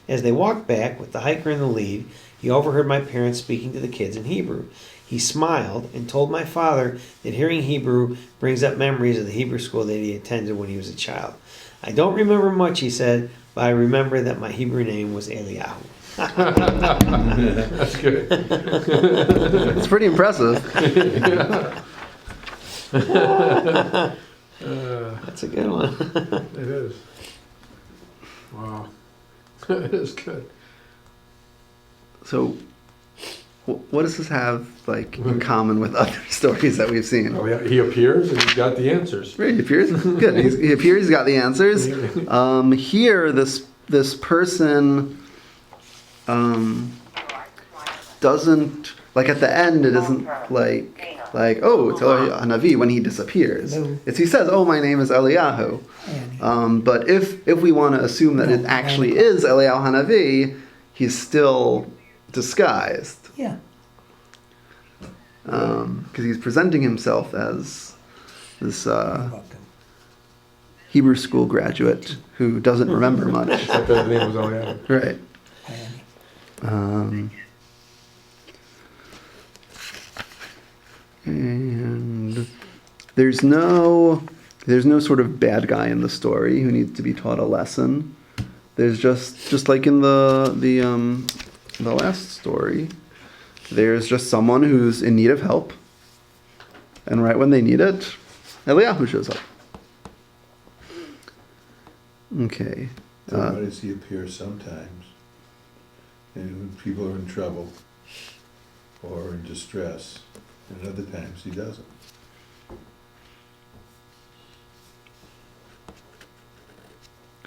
S2: As they walked back, with the hiker in the lead, he overheard my parents speaking to the kids in Hebrew. He smiled and told my father that hearing Hebrew brings up memories of the Hebrew school that he attended when he was a child. I don't remember much, he said, but I remember that my Hebrew name was Eliyahu.
S3: That's good.
S1: It's pretty impressive.
S2: That's a good one.
S3: It is. Wow. It is good.
S1: So, what does this have like in common with other stories that we've seen?
S3: Oh, yeah, he appears and he's got the answers.
S1: Right, he appears. Good. He appears. He's got the answers. Here, this person doesn't, like, at the end. It isn't like oh, it's Hanavi when he disappears.
S5: No.
S1: He says, oh, my name is Eliyahu. But if we want to assume that it actually is Eliyahu Hanavi, he's still disguised.
S5: Yeah.
S1: Because he's presenting himself as this
S5: You're welcome.
S1: Hebrew school graduate who doesn't remember much.
S3: Except that the name was Eliyahu.
S1: Right.
S5: Miami.
S1: And there's no sort of bad guy in the story who needs to be taught a lesson. There's just like in the last story, there's just someone who's in need of help, and right when they need it, Eliyahu shows up. Okay.
S4: Why does he appear sometimes? And when people are in trouble or in distress, and other times he doesn't.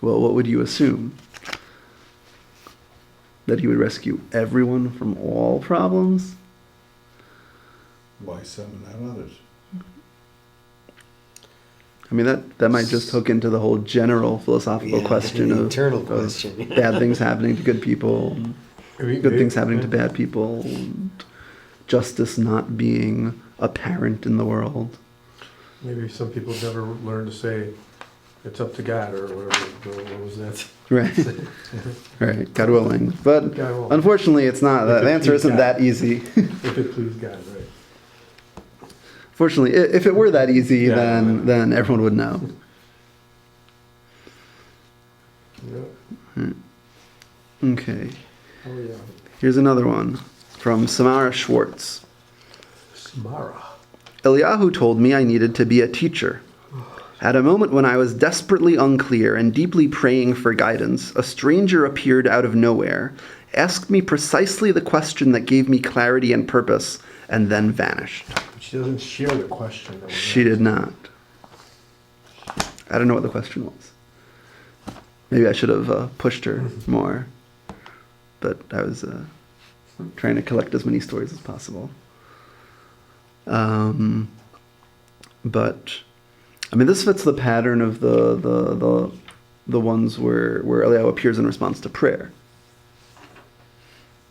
S1: Well, what would you assume? That he would rescue everyone from all problems?
S4: Why some and not others?
S1: I mean, that might just hook into the whole general philosophical question
S2: the
S1: of
S2: eternal question.
S1: bad things happening to good people, good things happening to bad people, and justice not being apparent in the world.
S3: Maybe some people never learn to say, it's up to God, or whatever. What was that?
S1: Right. Right. God willing. But
S3: God willing.
S1: unfortunately, it's not.
S3: If
S1: The
S3: it
S1: answer
S3: please
S1: isn't
S3: God.
S1: that easy.
S3: If it please God, right.
S1: Fortunately, if it were that easy,
S3: Yeah.
S1: then everyone would know.
S3: Yeah.
S1: Okay.
S3: Oh, yeah.
S1: Here's another one from Samara Schwartz.
S3: Samara.
S1: Eliyahu told me I needed to be a teacher. At a moment when I was desperately unclear and deeply praying for guidance, a stranger appeared out of nowhere, asked me precisely the question that gave me clarity and purpose, and then vanished.
S3: She doesn't share the question. That was
S1: She did not. I don't know what the question was. Maybe I should have pushed her more. But I was trying to collect as many stories as possible. But I mean, this fits the pattern of the ones where Eliyahu appears in response to prayer.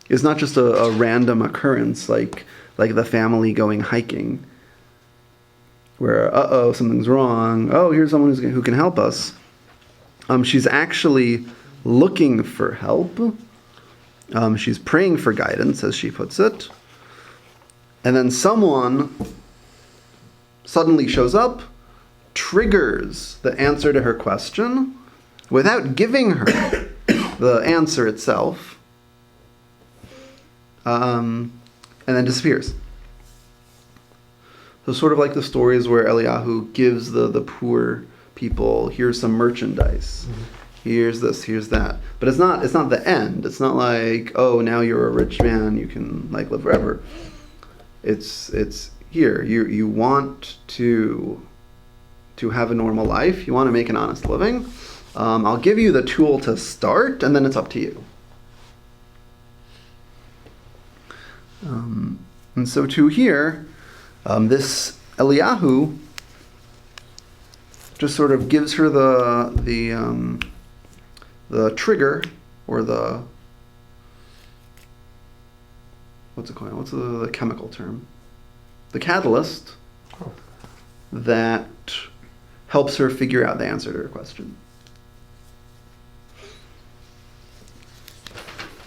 S1: It's not just a random occurrence like the family going hiking, where something's wrong. Oh, here's someone who can help us. She's actually looking for help. She's praying for guidance, as she puts it. And then someone suddenly shows up, triggers the answer to her question without giving her the answer itself, and then disappears. So sort of like the stories where Eliyahu gives the poor people, here's some merchandise. Mm-hmm. Here's this, here's that. But it's not the end. It's not like, oh, now you're a rich man, you can like live forever. It's here. You want to have a normal life. You want to make an honest living. I'll give you the tool to start, and then it's up to you. And so to here, this Eliyahu just sort of gives her the trigger, or the, what's it called? What's the chemical term? The catalyst that helps her figure out the answer to her question.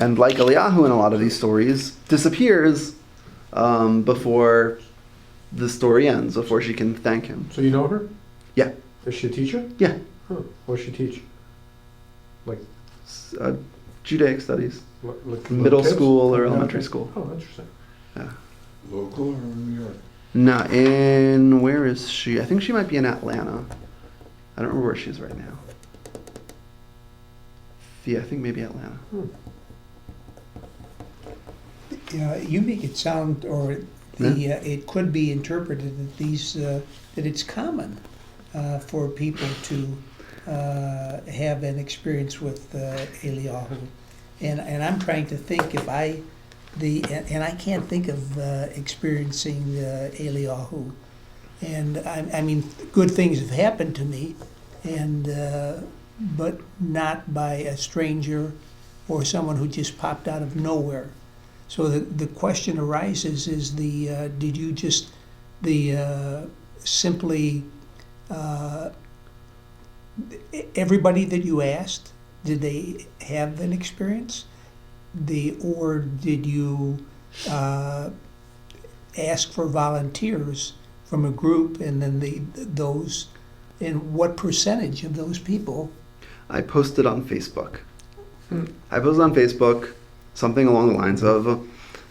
S1: And like Eliyahu in a lot of these stories, disappears before the story ends, before she can thank him.
S3: So you know her?
S1: Yeah.
S3: Is she a teacher?
S1: Yeah.
S3: Huh. What does she teach? Like
S1: Judaic studies.
S3: like
S1: Middle
S3: kids?
S1: school or
S3: Yeah,
S1: elementary
S3: okay.
S1: school.
S3: Oh, interesting.
S1: Yeah.
S4: Local or in New York?
S1: No, where is she? I think she might be in Atlanta. I don't remember where she is right now. Yeah, I think maybe Atlanta.
S5: you make it sound, or it could be interpreted that that it's common for people to have an experience with Eliyahu, and I'm trying to think if I can't think of experiencing Eliyahu, and I mean good things have happened to me, and but not by a stranger or someone who just popped out of nowhere. So the question arises: is did you just simply everybody that you asked, did they have an experience? Or did you ask for volunteers from a group, and then those, and what percentage of those people?
S1: I posted on Facebook. Something along the lines of,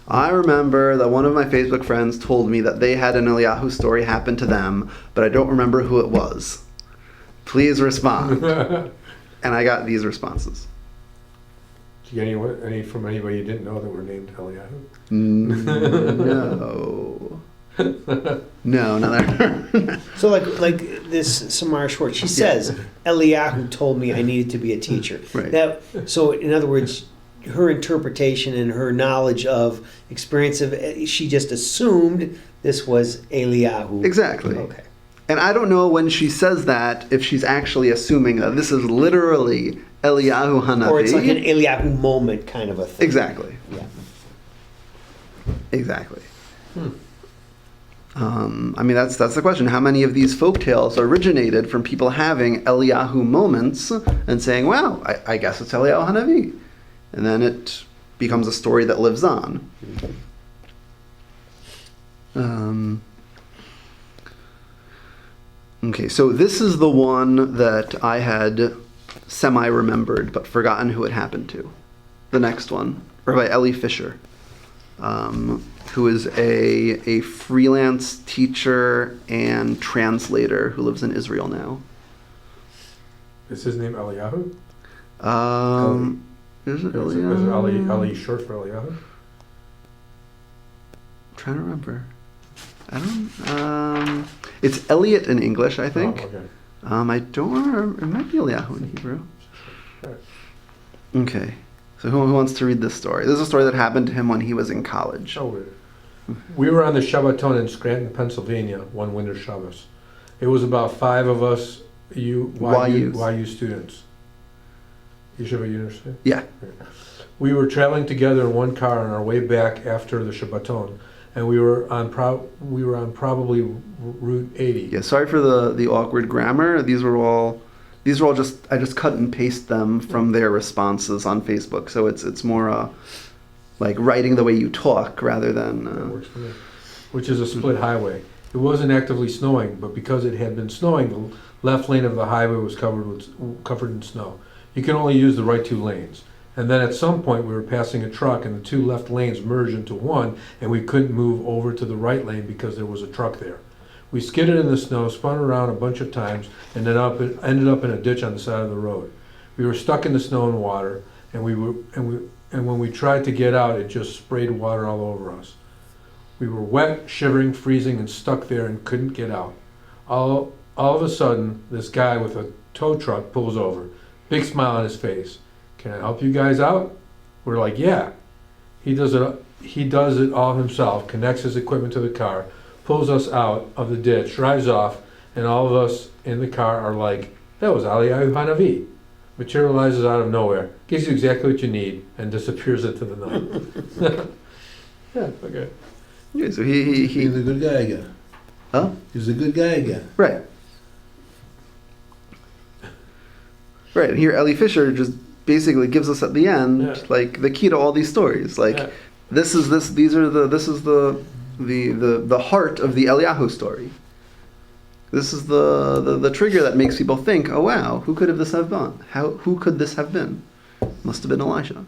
S1: I remember that one of my Facebook friends told me that they had an Eliyahu story happen to them, but I don't remember who it was. Please respond. And I got these responses.
S3: Did you get any from anybody you didn't know that were named Eliyahu?
S1: No, not that.
S2: So like this Samara Schwartz, she says, Eliyahu told me I needed to be a teacher.
S1: Right.
S2: So in other words, her interpretation and her knowledge of experience of, she just assumed this was Eliyahu.
S1: Exactly.
S2: Okay.
S1: And I don't know when she says that if she's actually assuming that this is literally Eliyahu Hanavi.
S2: Or it's like an Eliyahu moment kind of a thing.
S1: Exactly.
S2: Yeah.
S1: Exactly. I mean, that's the question. How many of these folktales originated from people having Eliyahu moments and saying, "Well, I guess it's Eliyahu Hanavi," and then it becomes a story that lives on. Okay, so this is the one that I had semi-remembered but forgotten who it happened to. The next one, Rabbi Eli Fisher, who is a freelance teacher and translator who lives in Israel now.
S3: Is his name Eliyahu?
S1: Is it
S3: Is
S1: Eliyahu?
S3: Ali short for Eliyahu?
S1: I'm trying to remember. I don't. It's Elliot in English, I think.
S3: Oh, okay.
S1: I don't remember. It might be Eliyahu in Hebrew.
S3: Sure.
S1: Okay. So who wants to read this story? This is a story that happened to him when he was in college.
S3: So we were on the Shabbaton in Scranton, Pennsylvania, one winter Shabbos. It was about 5 of us YU students. Yeshivat University?
S1: Yeah.
S3: We were traveling together in one car on our way back after the Shabbaton, and we were on probably Route 80.
S1: Yeah. Sorry for the awkward grammar. These were all just I just cut and paste them from their responses on Facebook. So it's more like writing the way you talk rather than.
S3: That works for me. Which is a split highway. It wasn't actively snowing, but because it had been snowing, the left lane of the highway was covered in snow. You can only use the right 2 lanes. And then at some point we were passing a truck and the 2 left lanes merged into one, and we couldn't move over to the right lane because there was a truck there. We skidded in the snow, spun around a bunch of times, and then ended up in a ditch on the side of the road. We were stuck in the snow and water, and when we tried to get out, it just sprayed water all over us. We were wet, shivering, freezing, and stuck there and couldn't get out. All of a sudden, this guy with a tow truck pulls over. Big smile on his face. "Can I help you guys out?" We're like, "Yeah." He does it all himself, connects his equipment to the car, pulls us out of the ditch, drives off, and all of us in the car are like, "That was Eliyahu Hanavi." Materializes out of nowhere, gives you exactly what you need, and disappears into the night. Yeah, okay.
S1: Yeah, so he
S4: He's a good guy again.
S1: Huh?
S4: He's a good guy again.
S1: Right. Right. And here Eli Fisher just basically gives us at the end like the key to all these stories. Like this is the heart of the Eliyahu story. This is the trigger that makes people think, "Oh wow, who could this have been? Who could this have been? Must have been Elisha."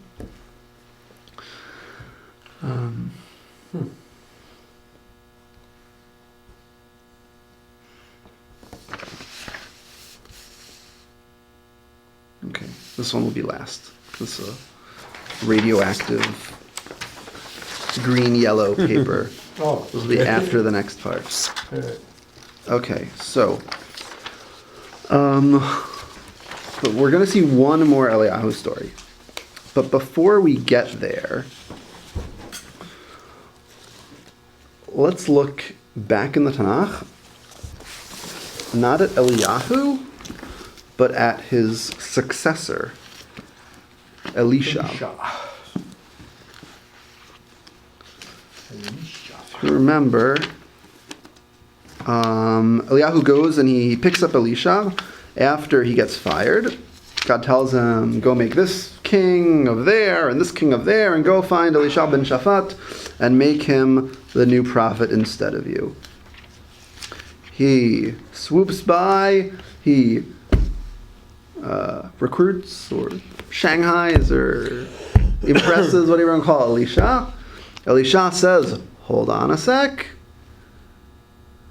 S1: Okay, this one will be last. This radioactive green-yellow paper.
S3: Oh.
S1: This will be after the next part.
S3: Okay.
S1: Okay, so, but we're going to see one more Eliyahu story. But before we get there, let's look back in the Tanakh, not at Eliyahu, but at his successor, Elisha. If you remember, Eliyahu goes and he picks up Elisha after he gets fired. God tells him, go make this king of there and this king of there and go find Elisha ben Shaphat and make him the new prophet instead of you. He swoops by, he recruits or shanghais or impresses, whatever you want to call it, Elisha. Elisha says, hold on a sec.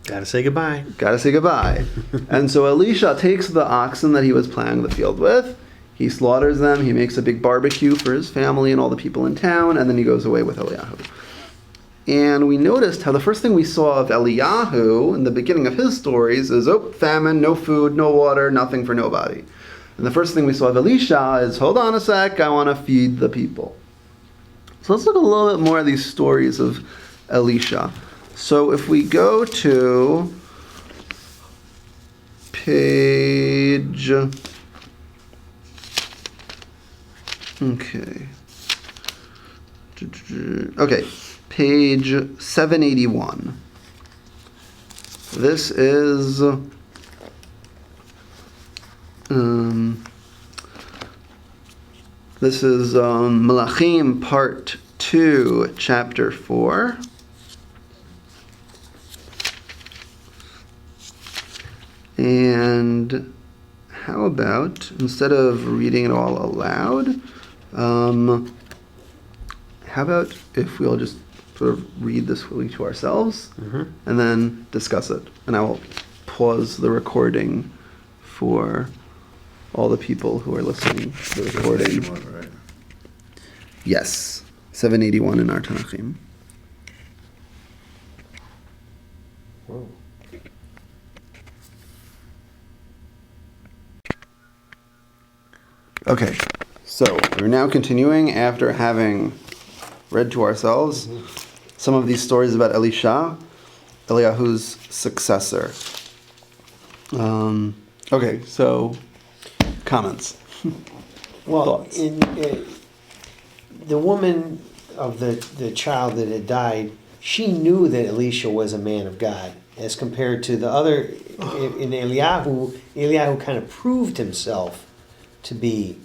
S2: Gotta say goodbye.
S1: Gotta say goodbye. And so Elisha takes the oxen that he was plowing the field with, he slaughters them, he makes a big barbecue for his family and all the people in town, and then he goes away with Eliyahu. And we noticed how the first thing we saw of Eliyahu in the beginning of his stories is, famine, no food, no water, nothing for nobody. And the first thing we saw of Elisha is, hold on a sec, I want to feed the people. So let's look a little bit more at these stories of Elisha. So if we go to page... Okay, page 781. This is... Malachim part 2, chapter 4. And how about, instead of reading it all aloud, how about if we'll just sort of read this fully to ourselves and then discuss it. And I will pause the recording for all the people who are listening to the recording.
S4: Right?
S1: Yes, 781 in our Tanachim.
S2: Whoa.
S1: Okay, so we're now continuing after having read to ourselves some of these stories about Elisha, Eliyahu's successor. Okay, so comments.
S2: Well,
S1: Thoughts?
S2: The woman of the child that had died, she knew that Elisha was a man of God, as compared to the other. In Eliyahu kind of proved himself to be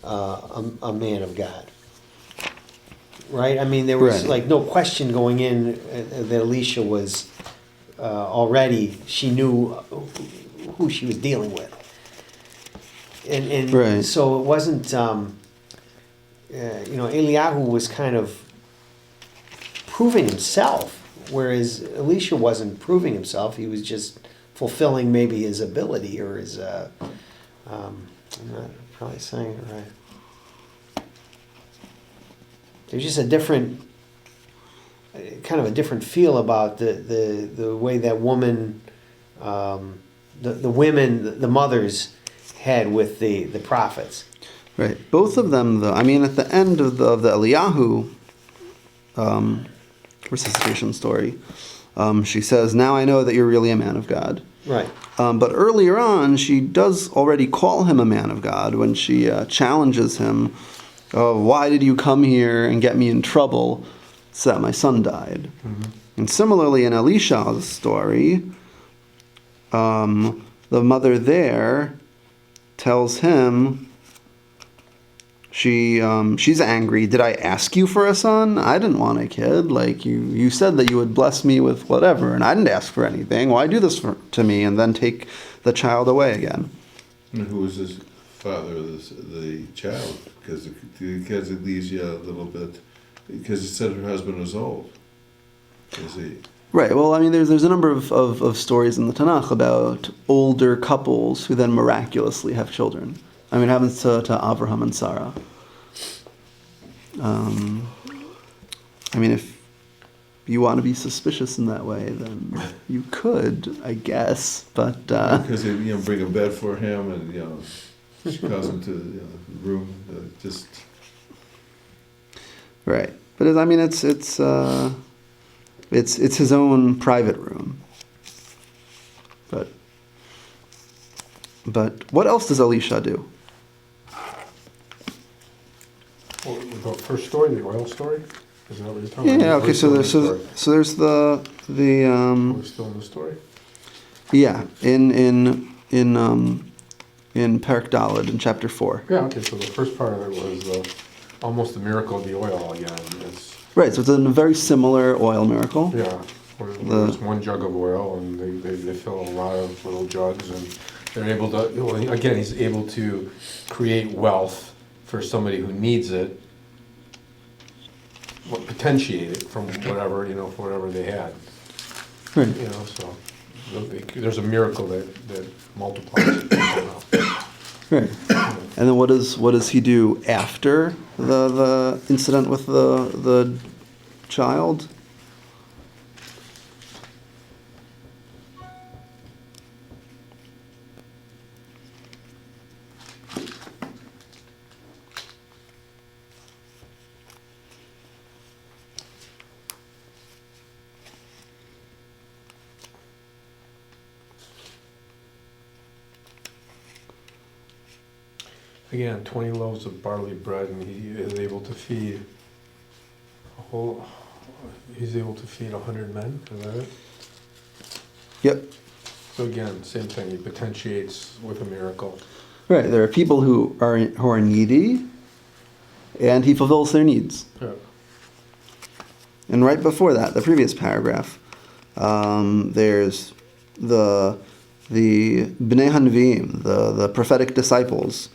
S2: a man of God. Right? I mean, there was
S1: Right.
S2: like no question going in that Elisha was already, she knew who she was dealing with. And
S1: Right.
S2: so it wasn't, Eliyahu was kind of proving himself, whereas Elisha wasn't proving himself. He was just fulfilling maybe his ability or his, I'm not probably saying it right. There's just a different, kind of a different feel about the way that woman, the women, the mothers had with the prophets.
S1: Right. Both of them, though, I mean, at the end of the Eliyahu resuscitation story, she says, now I know that you're really a man of God.
S2: Right.
S1: But earlier on, she does already call him a man of God when she challenges him, why did you come here and get me in trouble so that my son died? And similarly, in Elisha's story, the mother there tells him, she's angry. Did I ask you for a son? I didn't want a kid. Like, you said that you would bless me with whatever, and I didn't ask for anything. Why do this to me and then take the child away again?
S4: And who was his father of the child? Because it leaves you a little bit, because it said her husband was old. Is he? Right.
S1: Well, I mean, there's a number of stories in the Tanakh about older couples who then miraculously have children. I mean, it happens to Abraham and Sarah. I mean, if you want to be suspicious in that way, then you could, I guess. But
S4: Because they, bring a bed for him and, she calls him to the room, just.
S1: right. But it's his own private room. But what else does Elisha do?
S3: Well, the first story, the oil story? Isn't that what you're talking about?
S1: Yeah. Okay. So there's the
S3: We're still in the story?
S1: yeah in Perek Daled in chapter 4.
S3: Yeah, okay, so the first part of it was almost the miracle of the oil again. It's,
S1: Right. So it's a very similar oil miracle.
S3: yeah, where there's one jug of oil and they fill a lot of little jugs and they're able to, well, again, he's able to create wealth for somebody who needs it, potentiate it from whatever, from whatever they had.
S1: Right.
S3: So there's a miracle that multiplies it somehow.
S1: Right. And then what does he do after the incident with the child?
S3: Again, 20 loaves of barley bread, and he is able to feed he's able to feed 100 men, is that it?
S1: Yep.
S3: So again, same thing, he potentiates with a miracle.
S1: Right. There are people who are needy, and he fulfills their needs.
S3: Yeah.
S1: And right before that, the previous paragraph, there's the Bnei Hanviim, the prophetic disciples.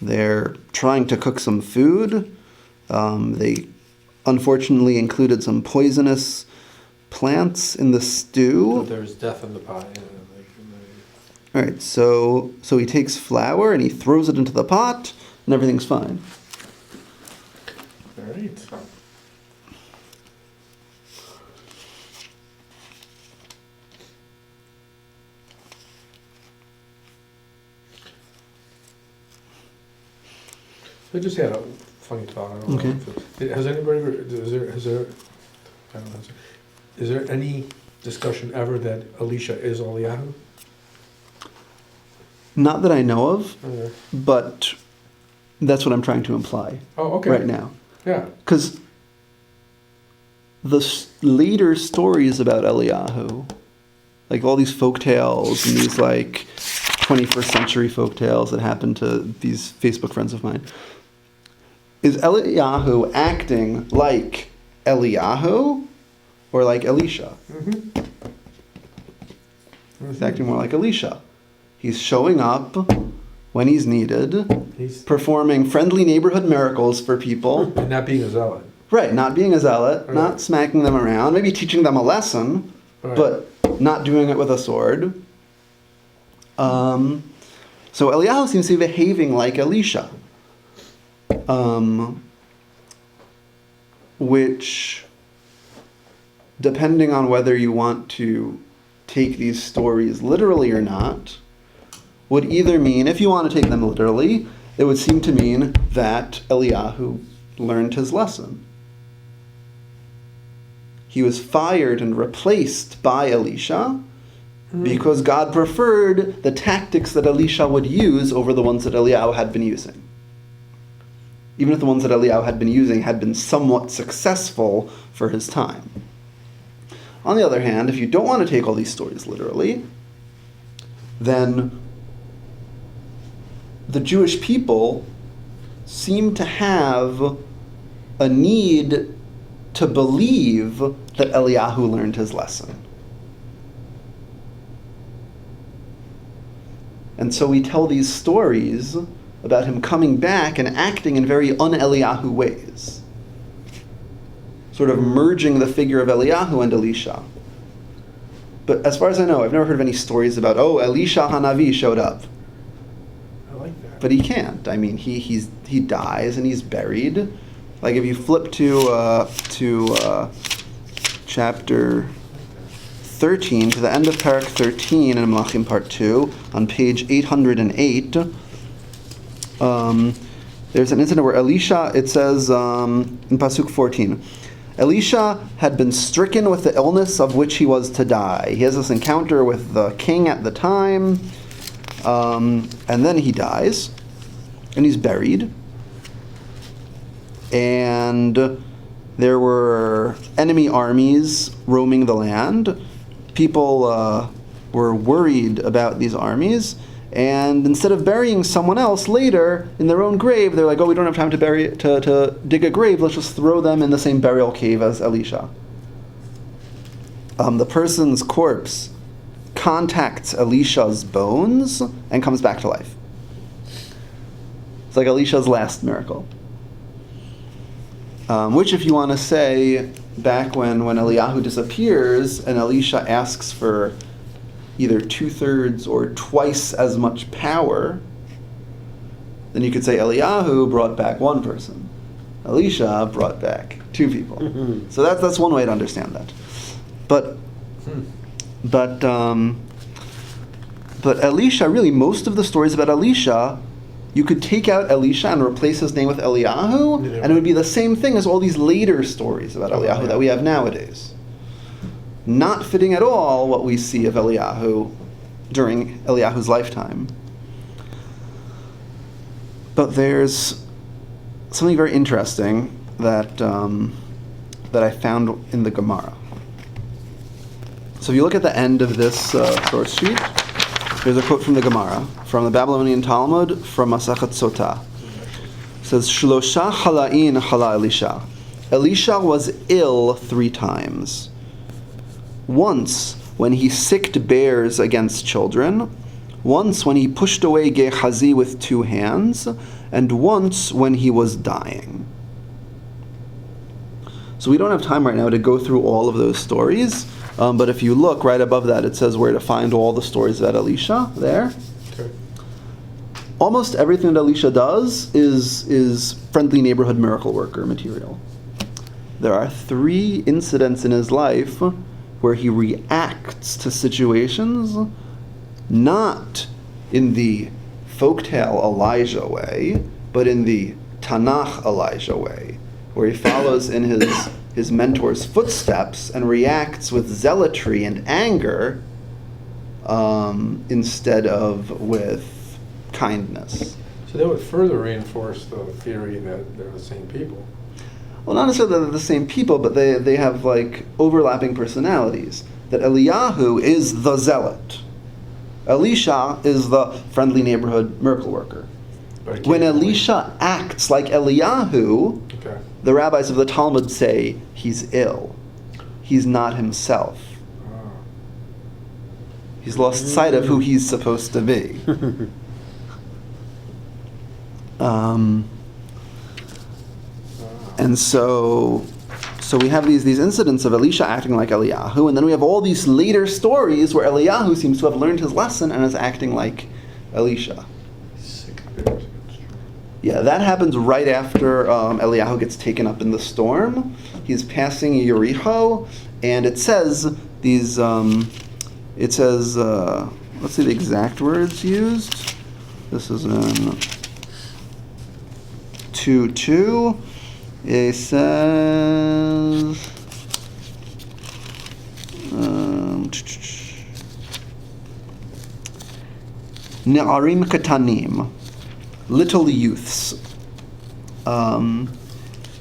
S1: They're trying to cook some food. They unfortunately included some poisonous plants in the stew.
S3: There's death in the pot.
S1: All right, so he takes flour and he throws it into the pot, and everything's fine.
S3: All right. I just had a funny thought. I don't
S1: Okay.
S3: know if has anybody is there any discussion ever that Elisha is Eliyahu?
S1: Not that I know of,
S3: Okay.
S1: but that's what I'm trying to imply
S3: Oh, okay.
S1: right now.
S3: Yeah.
S1: Because the later stories about Eliyahu, like all these folk tales and these like 21st century folk tales that happen to these Facebook friends of mine, is Eliyahu acting like Eliyahu or like Elisha?
S3: Mm-hmm.
S1: He's acting more like Elisha. He's showing up when he's needed,
S3: He's
S1: performing friendly neighborhood miracles for people.
S3: and not being a zealot.
S1: Right, not being a zealot,
S3: Right.
S1: not smacking them around, maybe teaching them a lesson,
S3: Right.
S1: but not doing it with a sword. So Eliyahu seems to be behaving like Elisha, which, depending on whether you want to take these stories literally or not, would either mean, if you want to take them literally, it would seem to mean that Eliyahu learned his lesson. He was fired and replaced by Elisha because God preferred the tactics that Elisha would use over the ones that Eliyahu had been using. Even if the ones that Eliyahu had been using had been somewhat successful for his time. On the other hand, if you don't want to take all these stories literally, then the Jewish people seem to have a need to believe that Eliyahu learned his lesson. And so we tell these stories about him coming back and acting in very un-Eliyahu ways, sort of merging the figure of Eliyahu and Elisha. But as far as I know, I've never heard of any stories about, oh, Elisha Hanavi showed up.
S3: I like that.
S1: But he can't. I mean, he dies and he's buried. Like if you flip to chapter 13, to the end of Parak 13 in Malachim Part 2, on page 808, there's an incident where Elisha, it says in Pasuk 14, Elisha had been stricken with the illness of which he was to die. He has this encounter with the king at the time, and then he dies, and he's buried. And there were enemy armies roaming the land. People were worried about these armies, and instead of burying someone else later in their own grave, they're like, "Oh, we don't have time to dig a grave. Let's just throw them in the same burial cave as Elisha." The person's corpse contacts Elisha's bones and comes back to life. It's like Elisha's last miracle. Which, if you want to say, back when Eliyahu disappears and Elisha asks for either 2/3 or twice as much power, then you could say Eliyahu brought back one person. Elisha brought back two people. Mm-hmm. So that's one way to understand that. But Elisha, really, most of the stories about Elisha, you could take out Elisha and replace his name with Eliyahu, and it would be the same thing as all these later stories about Eliyahu that we have nowadays. Not fitting at all what we see of Eliyahu during Eliyahu's lifetime. But there's something very interesting that that I found in the Gemara. So if you look at the end of this source sheet, there's a quote from the Gemara, from the Babylonian Talmud, from Masachet Sotah. It says, Shlosha hala'in hala Elisha. Elisha was ill 3 times. Once when he sicked bears against children, once when he pushed away Gehazi with 2 hands, and once when he was dying. So we don't have time right now to go through all of those stories, but if you look right above that, it says where to find all the stories about Elisha there.
S3: Okay.
S1: Almost everything that Elisha does is friendly neighborhood miracle worker material. There are 3 incidents in his life where he reacts to situations not in the folktale Elijah way, but in the Tanakh Elijah way, where he follows in his mentor's footsteps and reacts with zealotry and anger instead of with kindness.
S3: So that would further reinforce the theory that they're the same people.
S1: Well, not necessarily that they're the same people, but they have like overlapping personalities. That Eliyahu is the zealot. Elisha is the friendly neighborhood miracle worker. When Elisha acts like Eliyahu,
S3: okay,
S1: the rabbis of the Talmud say he's ill. He's not himself.
S3: Oh.
S1: He's lost sight of who he's supposed to be. And so we have these incidents of Elisha acting like Eliyahu, and then we have all these later stories where Eliyahu seems to have learned his lesson and is acting like Elisha. Yeah, that happens right after Eliyahu gets taken up in the storm. He's passing Yericho, and it says these. It says, let's see the exact words used. This is in 2:2. It says. Ne'arim katanim. Little youths.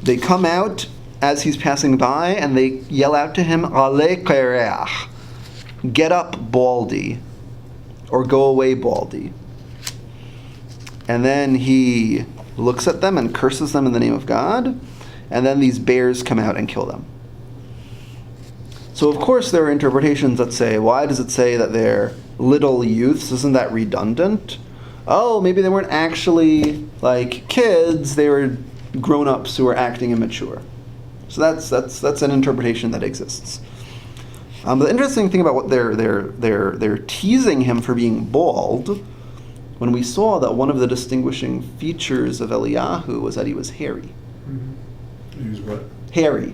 S1: They come out as he's passing by and they yell out to him, Ale Kereach, get up, Baldy, or go away, Baldy. And then he looks at them and curses them in the name of God, and then these bears come out and kill them. So of course there are interpretations that say, why does it say that they're little youths? Isn't that redundant? Oh, maybe they weren't actually like kids, they were grown-ups who were acting immature. So that's an interpretation that exists. But the interesting thing about what they're teasing him for being bald, when we saw that one of the distinguishing features of Eliyahu was that he was hairy.
S4: Mm-hmm. He was what?
S1: Hairy.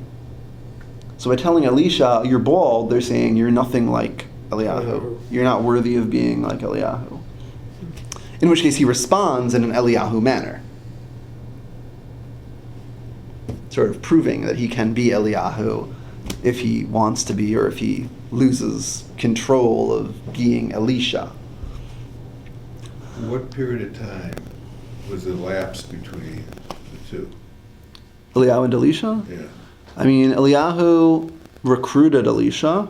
S1: So by telling Elisha, you're bald, they're saying you're nothing like Eliyahu. You're not worthy of being like Eliyahu. In which case he responds in an Eliyahu manner, sort of proving that he can be Eliyahu if he wants to be, or if he loses control of being Elisha.
S4: What period of time was elapsed between the two?
S1: Eliyahu and Elisha?
S4: Yeah.
S1: I mean, Eliyahu recruited Elisha.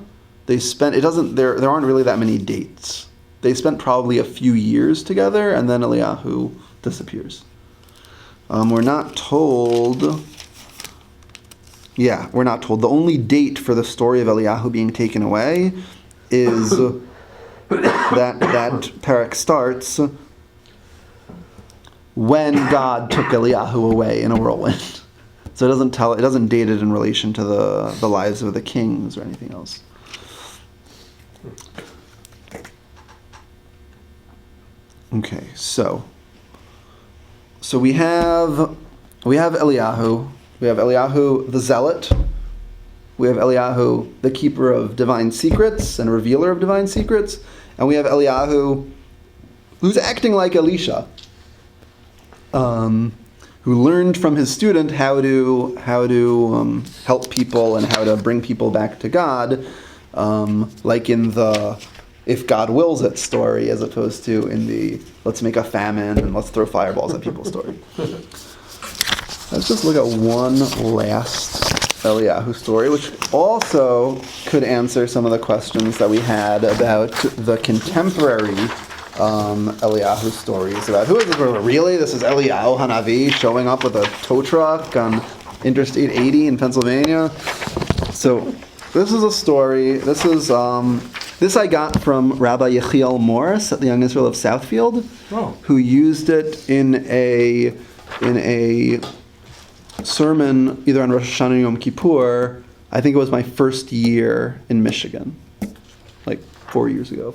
S1: They spent, there aren't really that many dates. They spent probably a few years together, and then Eliyahu disappears. We're not told. Yeah, we're not told. The only date for the story of Eliyahu being taken away is that parak starts when God took Eliyahu away in a whirlwind. So it doesn't date it in relation to the lives of the kings or anything else. Okay, so we have Eliyahu. We have Eliyahu the zealot. We have Eliyahu the keeper of divine secrets and revealer of divine secrets, and we have Eliyahu who's acting like Elisha, who learned from his student how to help people and how to bring people back to God, like in the "if God wills it" story, as opposed to in the "let's make a famine and let's throw fireballs at people" story. Let's just look at one last Eliyahu story, which also could answer some of the questions that we had about the contemporary Eliyahu stories. About who is this? Really? This is Eliyahu Hanavi showing up with a tow truck on Interstate 80 in Pennsylvania? So this is a story. This I got from Rabbi Yechiel Morris at the Young Israel of Southfield, who used it in a sermon either on Rosh Hashanah or Yom Kippur. I think it was my first year in Michigan, like 5 years ago.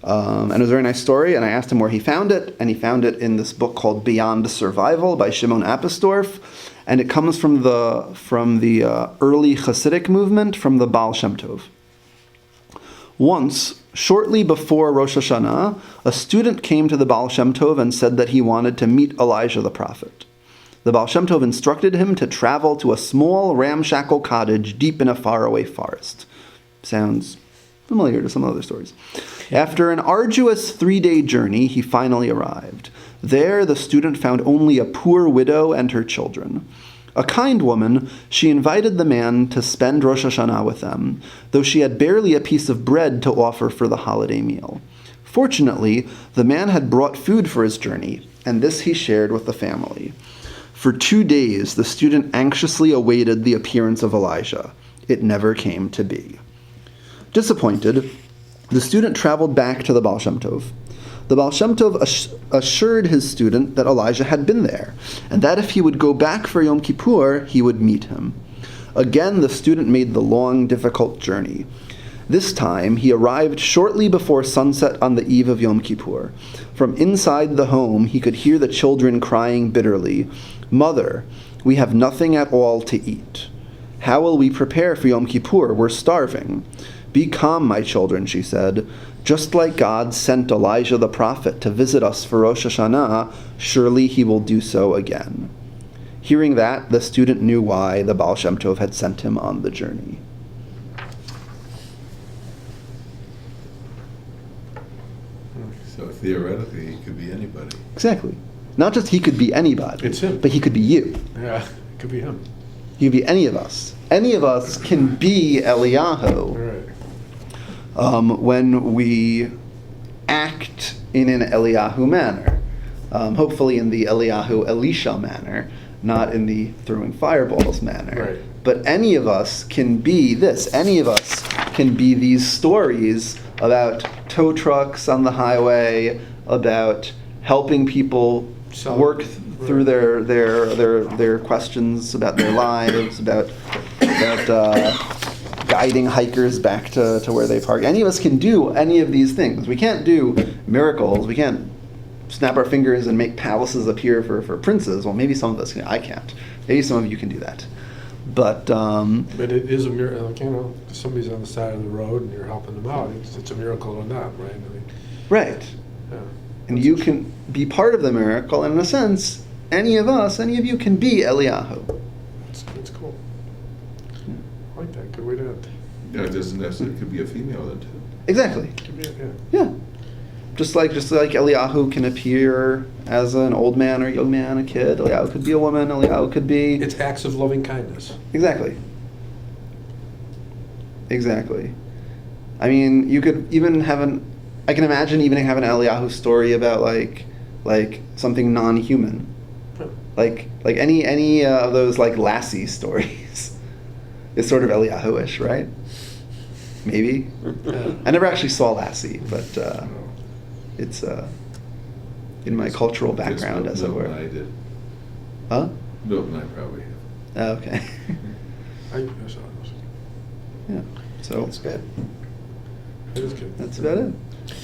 S1: And it was a very nice story, and I asked him where he found it, and he found it in this book called Beyond Survival by Shimon Appisdorf, and it comes from the early Hasidic movement, from the Baal Shem Tov. Once, shortly before Rosh Hashanah, a student came to the Baal Shem Tov and said that he wanted to meet Elijah the prophet. The Baal Shem Tov instructed him to travel to a small ramshackle cottage deep in a faraway forest. Sounds familiar to some other stories. After an arduous 3-day journey, he finally arrived. There, the student found only a poor widow and her children. A kind woman, she invited the man to spend Rosh Hashanah with them, though she had barely a piece of bread to offer for the holiday meal. Fortunately, the man had brought food for his journey, and this he shared with the family. For 2 days, the student anxiously awaited the appearance of Elijah. It never came to be. Disappointed, the student traveled back to the Baal Shem Tov. The Baal Shem Tov assured his student that Elijah had been there, and that if he would go back for Yom Kippur, he would meet him. Again, the student made the long, difficult journey. This time, he arrived shortly before sunset on the eve of Yom Kippur. From inside the home, he could hear the children crying bitterly, "Mother, we have nothing at all to eat. How will we prepare for Yom Kippur? We're starving." "Be calm, my children," she said. "Just like God sent Elijah the prophet to visit us for Rosh Hashanah, surely he will do so again." Hearing that, the student knew why the Baal Shem Tov had sent him on the journey.
S4: So theoretically, he could be anybody.
S1: Exactly. Not just he could be anybody,
S3: It's him.
S1: but he could be you.
S3: Yeah, it could be him.
S1: He could be any of us. Any of us can be Eliyahu.
S3: All right.
S1: When we act in an Eliyahu manner. Hopefully in the Eliyahu Elisha manner, not in the throwing fireballs manner.
S3: Right.
S1: But any of us can be this. Any of us can be these stories about tow trucks on the highway, about helping people work through their questions about their lives, about guiding hikers back to where they park. Any of us can do any of these things. We can't do miracles. We can't snap our fingers and make palaces appear for princes. Well, maybe some of us can. I can't. Maybe some of you can do that. But
S3: But it is a miracle, like, you know, if somebody's on the side of the road and you're helping them out, it's a miracle or not, right? I mean,
S1: right,
S3: yeah.
S1: and you can be part of the miracle, and in a sense, any of you can be Eliyahu.
S3: It's cool. I like that, good way to end.
S4: Yeah, it doesn't necessarily, it could be a female then too.
S1: Exactly.
S3: Could be, yeah.
S1: Yeah. Just like Eliyahu can appear as an old man or young man, a kid. Eliyahu could be a woman. Eliyahu could be
S3: It's acts of loving kindness.
S1: exactly. Exactly. I mean, you could even have I can imagine even having an Eliyahu story about like something non-human,
S3: Huh.
S1: like any of those like Lassie stories. Is sort of Eliyahu-ish, right? Maybe.
S3: Yeah.
S1: I never actually saw Lassie, but it's in my cultural background, as it
S4: Milton
S1: were.
S4: and I did.
S1: Huh?
S4: Milton and I probably have.
S1: Oh, okay.
S3: I saw it.
S1: Yeah. So
S2: That's good.
S3: It is good.
S1: that's about it.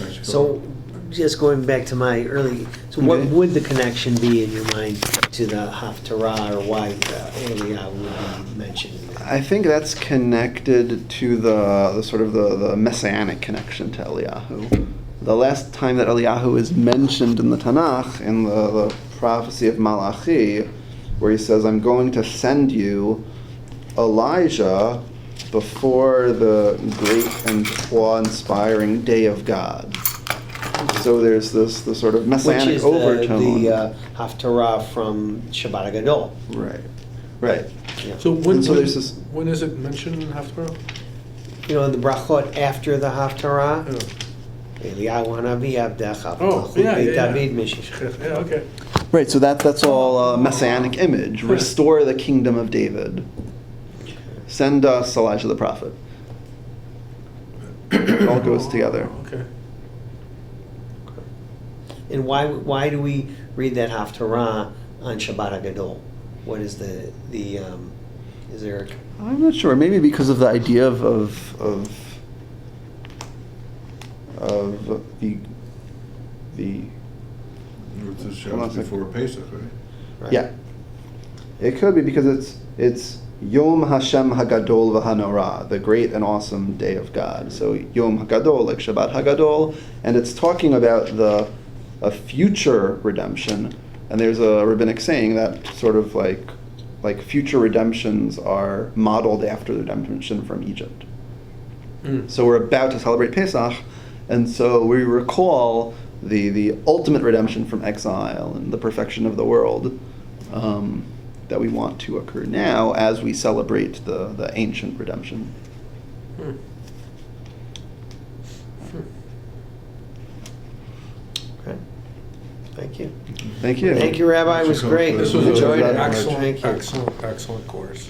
S4: Actually,
S2: So, just going back to my early, so what
S1: Okay.
S2: would the connection be in your mind to the Haftarah, or why Eliyahu would be mentioned?
S1: I think that's connected to the sort of the messianic connection to Eliyahu. The last time that Eliyahu is mentioned in the Tanakh, in the prophecy of Malachi, where he says, "I'm going to send you Elijah before the great and awe-inspiring day of God." So there's the sort of
S2: Which
S1: messianic
S2: is
S1: overtone.
S2: the Haftarah from Shabbat Gadol.
S1: Right. Right.
S2: Yeah.
S3: So
S1: And so there's this.
S3: when is it mentioned in Haftarah?
S2: You know, the brachot after the Haftarah.
S3: Yeah.
S2: Eliyahu Hanavi Avdecha.
S3: Oh, yeah, yeah, yeah.
S2: David Mishish.
S3: Yeah, okay.
S1: Right, so that's all a messianic image. Restore the kingdom of David. Send us Elijah the prophet. It all goes together.
S3: Okay.
S2: And why do we read that Haftarah on Shabbat Gadol? What is the is there?
S1: I'm not sure. Maybe because of the idea of the
S4: It's a
S1: Hold on a
S4: Shabbat
S1: second.
S4: before Pesach, right?
S2: Right.
S1: yeah. It could be because it's Yom Hashem Hagadol v'Hanorah, the great and awesome day of God. So Yom Hagadol, like Shabbat Hagadol, and it's talking about a future redemption. And there's a rabbinic saying that sort of like future redemptions are modeled after the redemption from Egypt. So we're about to celebrate Pesach, and so we recall the ultimate redemption from exile and the perfection of the world that we want to occur now as we celebrate the ancient redemption.
S2: Okay. Thank you.
S1: Thank you.
S2: Thank you, Rabbi. It was great.
S3: This was
S2: Enjoyed
S3: an
S2: it.
S3: excellent,
S2: Thank you.
S3: excellent course.